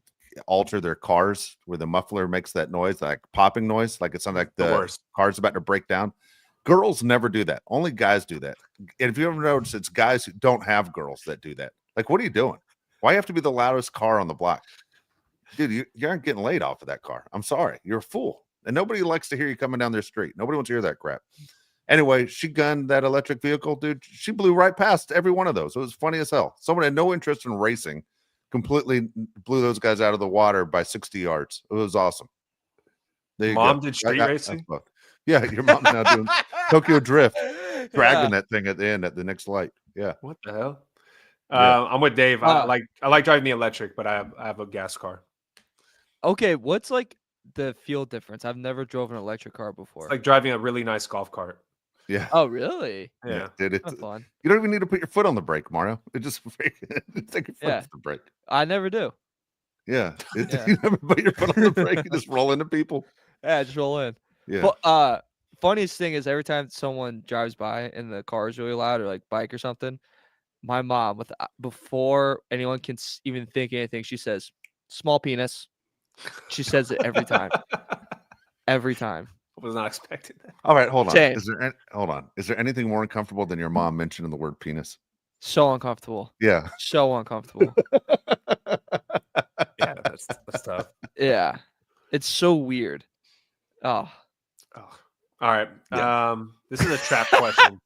alter their cars where the muffler makes that noise, like popping noise, like it sounds like the car's about to break down. Girls never do that. Only guys do that. And if you ever notice, it's guys who don't have girls that do that. Like, what are you doing? Why you have to be the loudest car on the block? Dude, you aren't getting laid off of that car. I'm sorry. You're a fool. And nobody likes to hear you coming down their street. Nobody wants to hear that crap. Anyway, she gunned that electric vehicle, dude. She blew right past every one of those. It was funny as hell. Someone had no interest in racing, completely blew those guys out of the water by 60 yards. It was awesome. There you Mom go. did street racing? Yeah, your mom's now doing Tokyo Drift, dragging Yeah. that thing at the end at the next light. Yeah. What the hell? Yeah. I'm with Dave. I like driving the electric, but I have a gas car. Okay, what's like the feel difference? I've never drove an electric car before. It's like driving a really nice golf cart. Yeah. Oh, really? Yeah. Dude, That's fun. you don't even need to put your foot on the brake, Mario. It just take your foot off the brake. I never do. Yeah. Yeah. You never put your foot on the brake. You just roll into people. Yeah, just roll in. Yeah. But funniest thing is every time someone drives by and the car is really loud or like bike or something, my mom, before anyone can even think anything, she says, "Small penis." She says it every time. Every time. I was not expecting that. All right, hold on. Same. Hold on. Is there anything more uncomfortable than your mom mentioning the word penis? So uncomfortable. Yeah. So uncomfortable. Yeah, that's tough. Yeah. It's so weird. Oh. Oh. All right. Yeah. This is a trap question.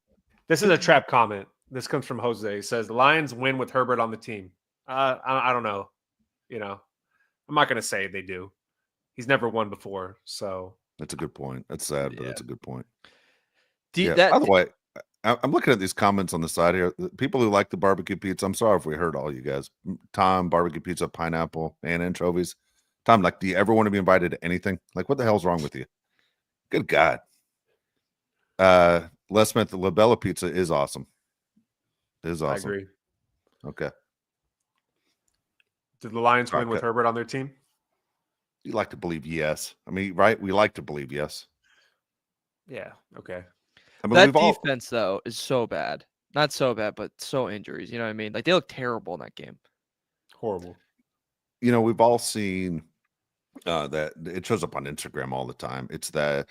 This is a trap comment. This comes from Jose. He says the Lions win with Herbert on the team. I don't know. You know, I'm not going to say they do. He's never won before, so That's a good point. That's sad, but that's a good point. By the way, I'm looking at these comments on the side here. The people who like the barbecue pizza, I'm sorry if we hurt all you guys. Tom, barbecue pizza, pineapple, and anchovies. Tom, like, do you ever want to be invited to anything? Like, what the hell's wrong with you? Good God. Les Smith, the Labella pizza is awesome. It is awesome. I agree. Okay. Did the Lions win with Herbert on their team? You like to believe yes. I mean, right? We like to believe yes. Yeah. Okay. I mean, that defense, though, is so bad. Not so bad, but so injuries. You know what I mean? Like, they look terrible in that game. Horrible. You know, we've all seen that it shows up on Instagram all the time. It's the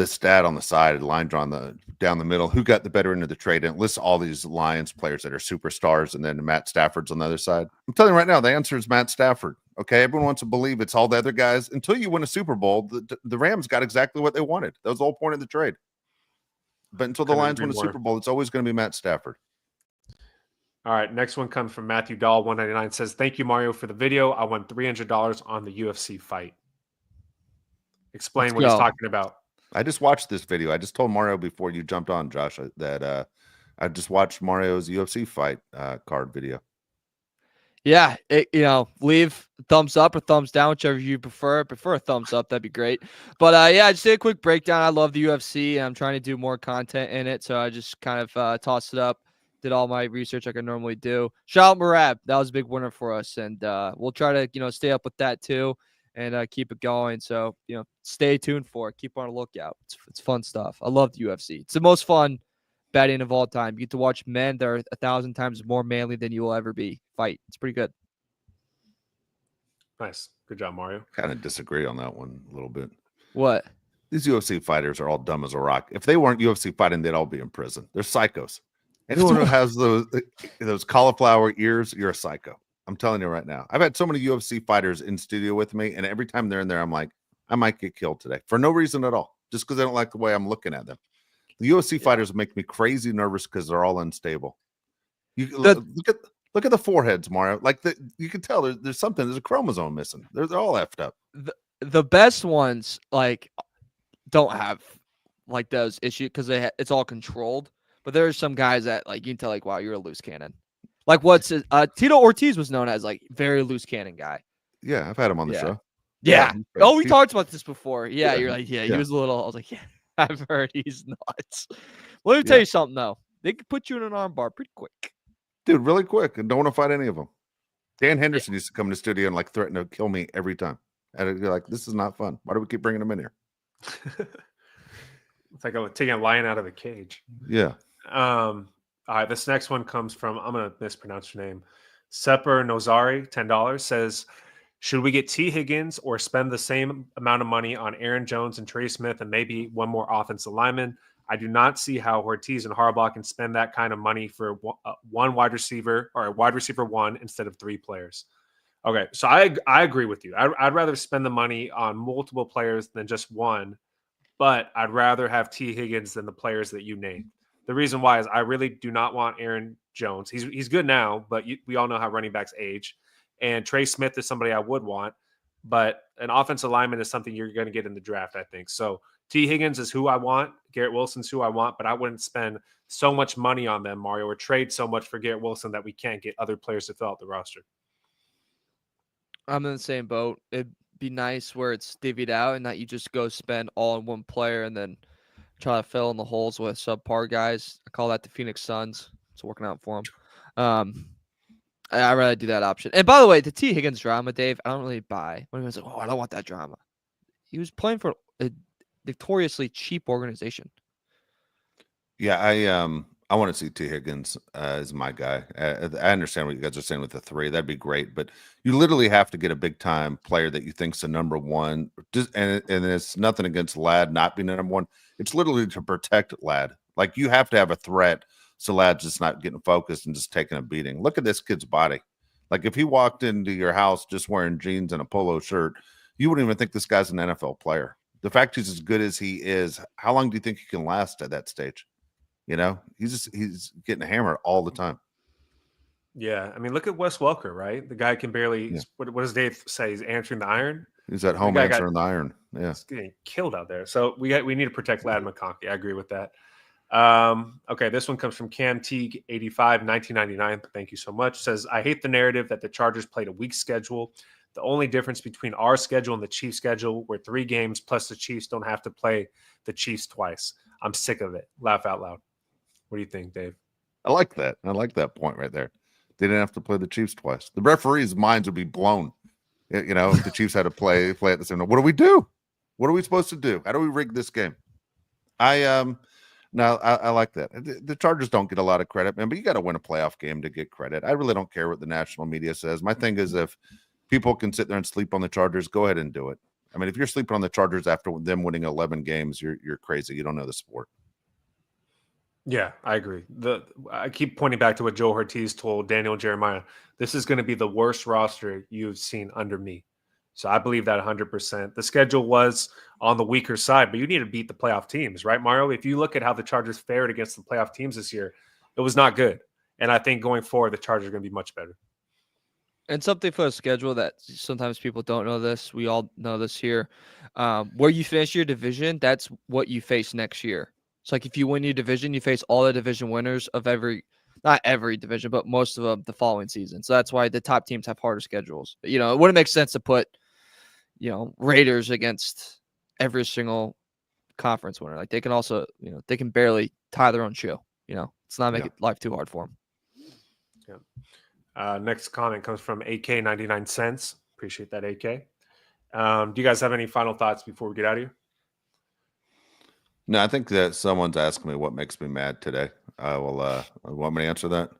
stat on the side, the line drawn down the middle, who got the better end of the trade, and it lists all these Lions players that are superstars, and then Matt Stafford's on the other side. I'm telling you right now, the answer is Matt Stafford. Okay, everyone wants to believe it's all the other guys. Until you win a Super Bowl, the Rams got exactly what they wanted. That was the whole point of the trade. But until the Lions win a Super Bowl, it's always going to be Matt Stafford. All right, next one comes from Matthew Dahl, 199. Says, "Thank you, Mario, for the video. I won $300 on the UFC fight." Explain what he's talking about. I just watched this video. I just told Mario before you jumped on, Josh, that I just watched Mario's UFC fight card video. Yeah, leave thumbs up or thumbs down, whichever you prefer. Prefer a thumbs up, that'd be great. But yeah, just a quick breakdown. I love the UFC, and I'm trying to do more content in it, so I just kind of tossed it up, did all my research like I normally do. Shout out Marab, that was a big winner for us, and we'll try to stay up with that too, and keep it going. So stay tuned for it. Keep on the lookout. It's fun stuff. I love the UFC. It's the most fun betting of all time. You get to watch men that are 1,000 times more manly than you will ever be fight. It's pretty good. Nice. Good job, Mario. Kind of disagree on that one a little bit. What? These UFC fighters are all dumb as a rock. If they weren't UFC fighting, they'd all be in prison. They're psychos. Anyone who has those cauliflower ears, you're a psycho. I'm telling you right now. I've had so many UFC fighters in studio with me, and every time they're in there, I'm like, I might get killed today for no reason at all, just because I don't like the way I'm looking at them. The UFC fighters make me crazy nervous because they're all unstable. Look at the foreheads, Mario. Like you can tell there's something. There's a chromosome missing. They're all effed up. The best ones don't have like those issues because it's all controlled. But there's some guys that you can tell wow, you're a loose cannon. Like Tito Ortiz was known as very loose cannon guy. Yeah, I've had him on the show. Yeah. Oh, we talked about this before. Yeah, you're like, he was a little. I was like, yeah. I've heard he's nuts. Well, let me tell you something, though. They could put you in an armbar pretty quick. Dude, really quick. And don't want to fight any of them. Dan Henderson used to come in the studio and threaten to kill me every time. And you're like, this is not fun. Why do we keep bringing him in here? It's like taking a lion out of the cage. Yeah. All right. This next one comes from, I'm going to mispronounce your name. Sepper Nozari, $10, says, should we get T. Higgins or spend the same amount of money on Aaron Jones and Trey Smith and maybe one more offensive lineman? I do not see how Ortiz and Harbaugh can spend that kind of money for one wide receiver or a wide receiver one instead of 3 players. Okay, so I agree with you. I'd rather spend the money on multiple players than just one, but I'd rather have T. Higgins than the players that you named. The reason why is I really do not want Aaron Jones. He's good now, but we all know how running backs age. And Trey Smith is somebody I would want, but an offensive lineman is something you're going to get in the draft, I think. So T. Higgins is who I want. Garrett Wilson's who I want, but I wouldn't spend so much money on them, Mario, or trade so much for Garrett Wilson that we can't get other players to fill out the roster. I'm in the same boat. It'd be nice where it's divvied out and that you just go spend all on one player and then try to fill in the holes with subpar guys. I call that the Phoenix Suns. It's working out for them. I'd rather do that option. And by the way, the T. Higgins drama, Dave, I don't really buy. When he was like, I don't want that drama. He was playing for a notoriously cheap organization. Yeah, I want to see T. Higgins as my guy. I understand what you guys are saying with the 3. That'd be great, but you literally have to get a big time player that you think's the number one. And it's nothing against Ladd not being the number one. It's literally to protect Ladd. Like you have to have a threat so Ladd's just not getting focused and just taking a beating. Look at this kid's body. Like if he walked into your house just wearing jeans and a polo shirt, you wouldn't even think this guy's an NFL player. The fact he's as good as he is, how long do you think he can last at that stage? You know, he's getting hammered all the time. Yeah, I mean, look at Wes Welker, right? The guy can barely. Yeah. What does Dave say? He's answering the iron. He's at home answering the iron. Yeah, he's getting killed out there. So we need to protect Ladd McConkey. I agree with that. Okay, this one comes from Cam Teague 85 1999. Thank you so much. Says, I hate the narrative that the Chargers played a weak schedule. The only difference between our schedule and the Chiefs schedule were 3 games plus the Chiefs don't have to play the Chiefs twice. I'm sick of it. Laugh out loud. What do you think, Dave? I like that. I like that point right there. They didn't have to play the Chiefs twice. The referees' minds would be blown. You know, if the Chiefs had to play at the same time. What do we do? What are we supposed to do? How do we rig this game? I like that. The Chargers don't get a lot of credit, man, but you got to win a playoff game to get credit. I really don't care what the national media says. My thing is if people can sit there and sleep on the Chargers, go ahead and do it. I mean, if you're sleeping on the Chargers after them winning 11 games, you're crazy. You don't know the sport. Yeah, I agree. I keep pointing back to what Joe Ortiz told Daniel Jeremiah. This is going to be the worst roster you've seen under me. So I believe that 100%. The schedule was on the weaker side, but you need to beat the playoff teams, right, Mario? If you look at how the Chargers fared against the playoff teams this year, it was not good. And I think going forward, the Chargers are going to be much better. And something for the schedule that sometimes people don't know this. We all know this here. Where you finish your division, that's what you face next year. It's like if you win your division, you face all the division winners of not every division, but most of them the following season. So that's why the top teams have harder schedules. You know, it wouldn't make sense to put, Raiders against every single conference winner. Like they can also, they can barely tie their own shoe. It's not making life too hard for them. Yeah. Next comment comes from AK 99 cents. Appreciate that, AK. Do you guys have any final thoughts before we get out of here? No, I think that someone's asking me what makes me mad today. Want me to answer that?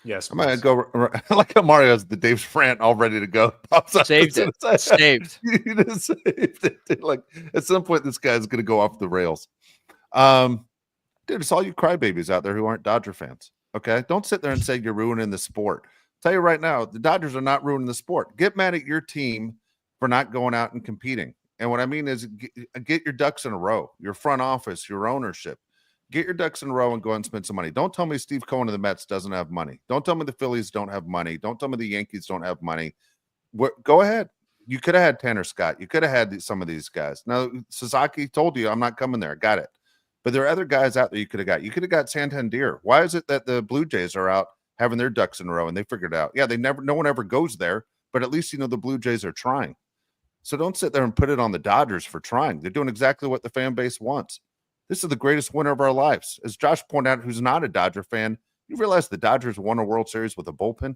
Yes. I might go like how Mario's the Dave's rant all ready to go. Saved it. Saved. You just saved it. Like at some point, this guy's going to go off the rails. Dude, it's all you crybabies out there who aren't Dodger fans. Okay, don't sit there and say you're ruining the sport. I'll tell you right now, the Dodgers are not ruining the sport. Get mad at your team for not going out and competing. And what I mean is get your ducks in a row, your front office, your ownership. Get your ducks in a row and go and spend some money. Don't tell me Steve Cohen of the Mets doesn't have money. Don't tell me the Phillies don't have money. Don't tell me the Yankees don't have money. Go ahead. You could have had Tanner Scott. You could have had some of these guys. Now, Sasaki told you, I'm not coming there. Got it. But there are other guys out there you could have got. You could have got Santander. Why is it that the Blue Jays are out having their ducks in a row and they figured it out? Yeah, no one ever goes there, but at least, the Blue Jays are trying. So don't sit there and put it on the Dodgers for trying. They're doing exactly what the fan base wants. This is the greatest winner of our lives. As Josh pointed out, who's not a Dodger fan, you realize the Dodgers won a World Series with a bullpen?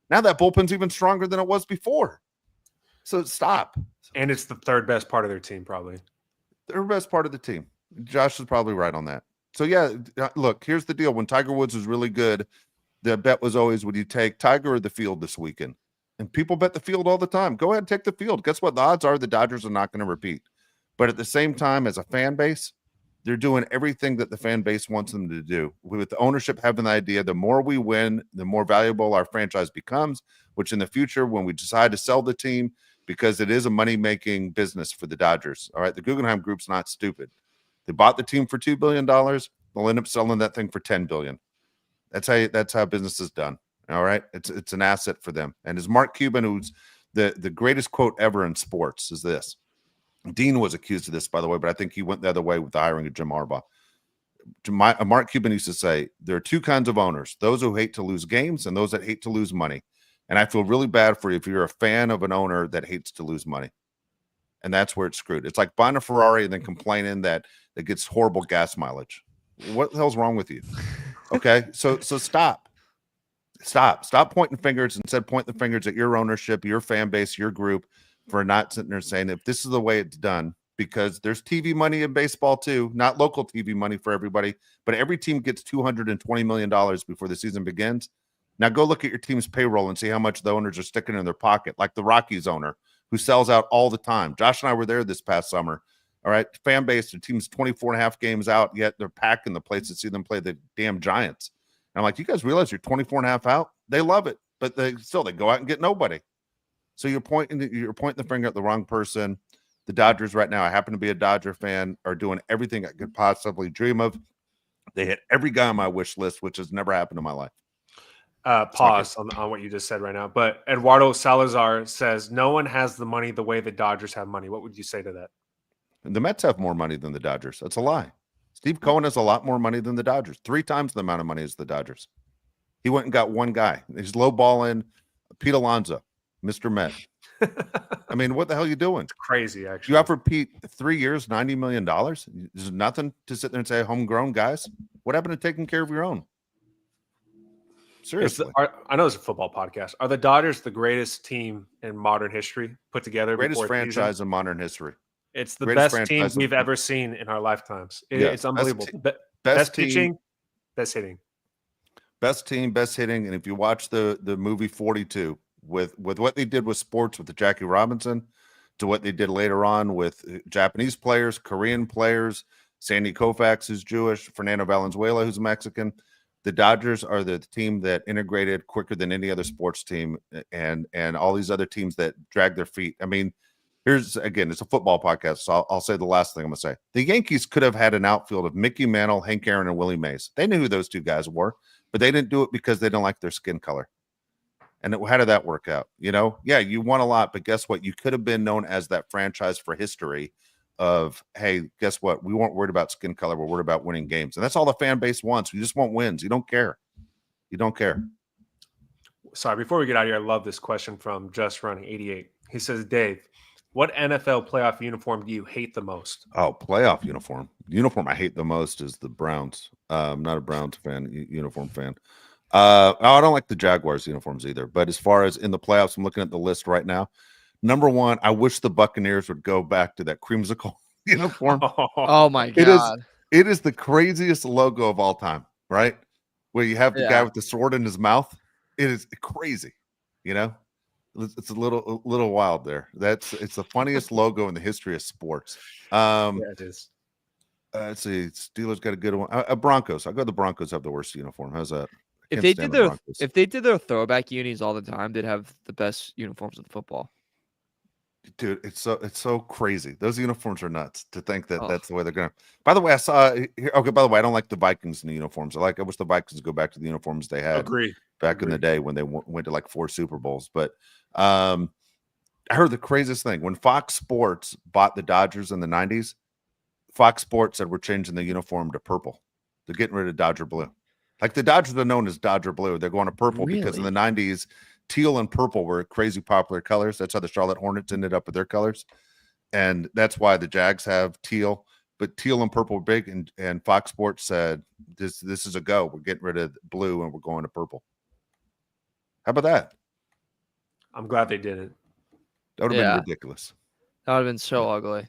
Now that bullpen's even stronger than it was before. So stop. And it's the third best part of their team, probably. Third best part of the team. Josh is probably right on that. So, yeah, look, here's the deal. When Tiger Woods was really good, the bet was always, would you take Tiger or the field this weekend? And people bet the field all the time. Go ahead and take the field. Guess what? The odds are the Dodgers are not going to repeat. But at the same time, as a fan base, They're doing everything that the fan base wants them to do. With the ownership having the idea, the more we win, the more valuable our franchise becomes, which in the future, when we decide to sell the team, because it is a money-making business for the Dodgers. All right, the Guggenheim Group's not stupid. They bought the team for $2 billion. They'll end up selling that thing for $10 billion. That's how business is done. All right, it's an asset for them. And as Mark Cuban, who's the greatest quote ever in sports, is this. Dean was accused of this, by the way, but I think he went the other way with the hiring of Jim Harbaugh. Mark Cuban used to say, there are two kinds of owners, those who hate to lose games and those that hate to lose money. And I feel really bad for you if you're a fan of an owner that hates to lose money. And that's where it's screwed. It's like buying a Ferrari and then complaining that it gets horrible gas mileage. What the hell's wrong with you? Okay, so stop pointing fingers. Instead, point the fingers at your ownership, your fan base, your group, for not sitting there saying, if this is the way it's done, because there's TV money in baseball too, not local TV money for everybody, but every team gets $220 million before the season begins. Now go look at your team's payroll and see how much the owners are sticking in their pocket, like the Rockies owner who sells out all the time. Josh and I were there this past summer. All right, fan base, the team's 24 and a half games out, yet they're packing the place to see them play the damn Giants. And I'm like, you guys realize you're 24 and a half out? They love it, but they go out and get nobody. So you're pointing the finger at the wrong person. The Dodgers right now, I happen to be a Dodger fan, are doing everything I could possibly dream of. They hit every guy on my wish list, which has never happened in my life. Pause on what you just said right now. But Eduardo Salazar says no one has the money the way the Dodgers have money. What would you say to that? And the Mets have more money than the Dodgers. That's a lie. Steve Cohen has a lot more money than the Dodgers. 3 times the amount of money as the Dodgers. He went and got one guy. He's lowballing Pete Alonso, Mr. Met. I mean, what the hell are you doing? It's crazy, actually. You offered Pete 3 years, $90 million. There's nothing to sit there and say, homegrown guys. What happened to taking care of your own? Seriously. I know it's a football podcast. Are the Dodgers the greatest team in modern history put together? Greatest franchise in modern history. It's the best team we've ever seen in our lifetimes. It's unbelievable. Best pitching, best hitting. Best team, best hitting. And if you watch the movie 42, with what they did with sports with the Jackie Robinson to what they did later on with Japanese players, Korean players, Sandy Koufax, who's Jewish, Fernando Valenzuela, who's Mexican, the Dodgers are the team that integrated quicker than any other sports team, and all these other teams that drag their feet. I mean, it's a football podcast, so I'll say the last thing I'm going to say. The Yankees could have had an outfield of Mickey Mantle, Hank Aaron, and Willie Mays. They knew who those two guys were, but they didn't do it because they didn't like their skin color. And how did that work out? Yeah, you won a lot, but guess what? You could have been known as that franchise for history of, hey, guess what? We weren't worried about skin color. We're worried about winning games. And that's all the fan base wants. You just want wins. You don't care. You don't care. Sorry, before we get out of here, I love this question from Just Running 88. He says, Dave, what NFL playoff uniform do you hate the most? Oh, playoff uniform. The uniform I hate the most is the Browns. I'm not a Browns fan, uniform fan. I don't like the Jaguars uniforms either. But as far as in the playoffs, I'm looking at the list right now. Number one, I wish the Buccaneers would go back to that creamsicle uniform. Oh my God. It is the craziest logo of all time, right? Where you have the guy with the sword in his mouth. It is crazy, It's a little wild there. It's the funniest logo in the history of sports. Yeah, it is. Let's see. Steelers got a good one. Broncos. I'll go. The Broncos have the worst uniform. How's that? If they did their throwback unis all the time, they'd have the best uniforms in football. Dude, it's so crazy. Those uniforms are nuts to think that that's the way they're gonna. By the way, I saw here. Okay, by the way, I don't like the Vikings in the uniforms. I wish the Vikings go back to the uniforms they had back in the day when they went to like 4 Super Bowls. But I heard the craziest thing when Fox Sports bought the Dodgers in the 90s. Fox Sports said we're changing the uniform to purple. They're getting rid of Dodger blue. Like the Dodgers are known as Dodger blue. They're going to purple because in the 90s, teal and purple were crazy popular colors. That's how the Charlotte Hornets ended up with their colors. And that's why the Jags have teal, but teal and purple were big. And Fox Sports said, this is a go. We're getting rid of blue and we're going to purple. How about that? I'm glad they did it. That would have been ridiculous. That would have been so ugly.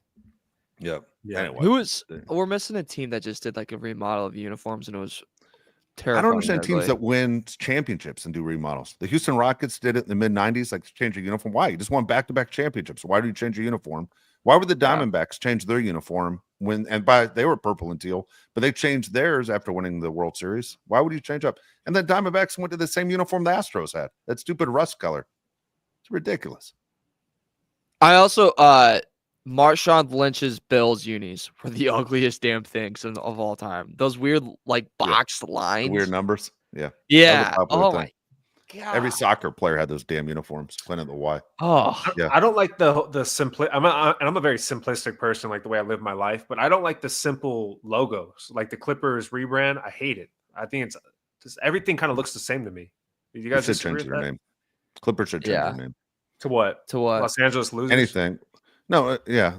Yep. Yeah. Anyway, we're missing a team that just did like a remodel of uniforms and it was terrifying. I don't understand teams that win championships and do remodels. The Houston Rockets did it in the mid-90s, like change your uniform. Why? You just won back-to-back championships. Why do you change your uniform? Why would the Diamondbacks change their uniform when and by they were purple and teal, but they changed theirs after winning the World Series. Why would you change up? And then Diamondbacks went to the same uniform the Astros had. That stupid rust color. It's ridiculous. I also Marshawn Lynch's Bills unis were the ugliest damn things of all time. Those weird like boxed lines. The weird numbers. Yeah. Yeah. Oh Oh my my god. Every soccer player had those damn uniforms. Plain of the Y. Oh. Yeah. I don't like the simple. I'm a very simplistic person, like the way I live my life. But I don't like the simple logos, like the Clippers rebrand. I hate it. I think it's just everything kind of looks the same to me. You guys should disagree change with their that? name. Clippers should change their name. To what? To what? Los Angeles losers. Anything. No, yeah.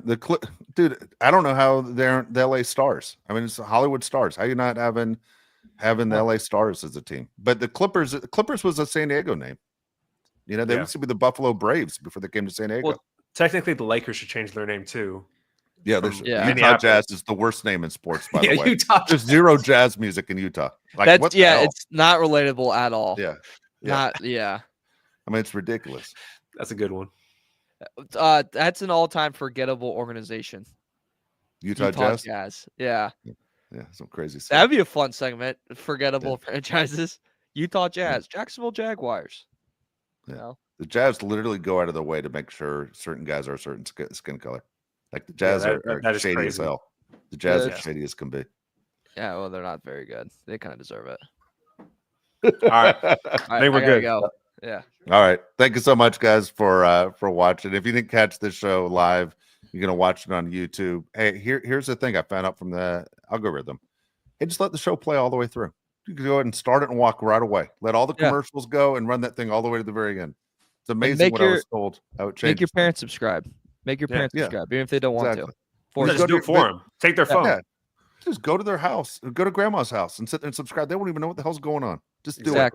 Dude, I don't know how they're the LA Stars. I mean, it's the Hollywood Stars. How you not having the LA Stars as a team? But the Clippers was a San Diego name. You know, they used to be the Buffalo Braves before they came to San Diego. Well, technically, the Lakers should change their name too. Yeah, Utah Jazz is the worst name in sports, by the way. Utah There's zero jazz music in Utah. Like, that's what the hell? it's not relatable at all. Yeah. I mean, it's ridiculous. That's a good one. That's an all-time forgettable organization. Utah Jazz? Yeah. Yeah, some crazy stuff. That'd be a fun segment. Forgettable franchises. Utah Jazz, Jacksonville Jaguars. Yeah. You know? The Jazz literally go out of their way to make sure certain guys are a certain skin color. Like the Jazz are shady as hell. The Jazz are shady as can be. Yeah, well, they're not very good. They kind of deserve it. All right. I think we're good. Go. Yeah. All right. Thank you so much, guys, for watching. If you didn't catch this show live, you're gonna watch it on YouTube. Hey, here's the thing I found out from the algorithm. Hey, just let the show play all the way through. You can go ahead and start it and walk right away. Let all the commercials go and run that thing all the way to the very end. It's amazing what I was told how it changes. Make your parents subscribe. Make your parents subscribe, even if they don't want to. Just do it for them. Take their phone. Yeah. Just go to their house, go to grandma's house and sit there and subscribe. They won't even know what the hell's going on. Just do it.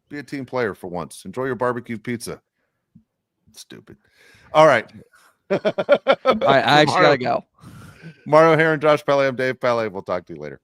Be a team player for once. Enjoy your barbecue pizza. Stupid. All right. All right, I actually gotta go. Mario Heron, Josh Pele, I'm Dave Pele. We'll talk to you later.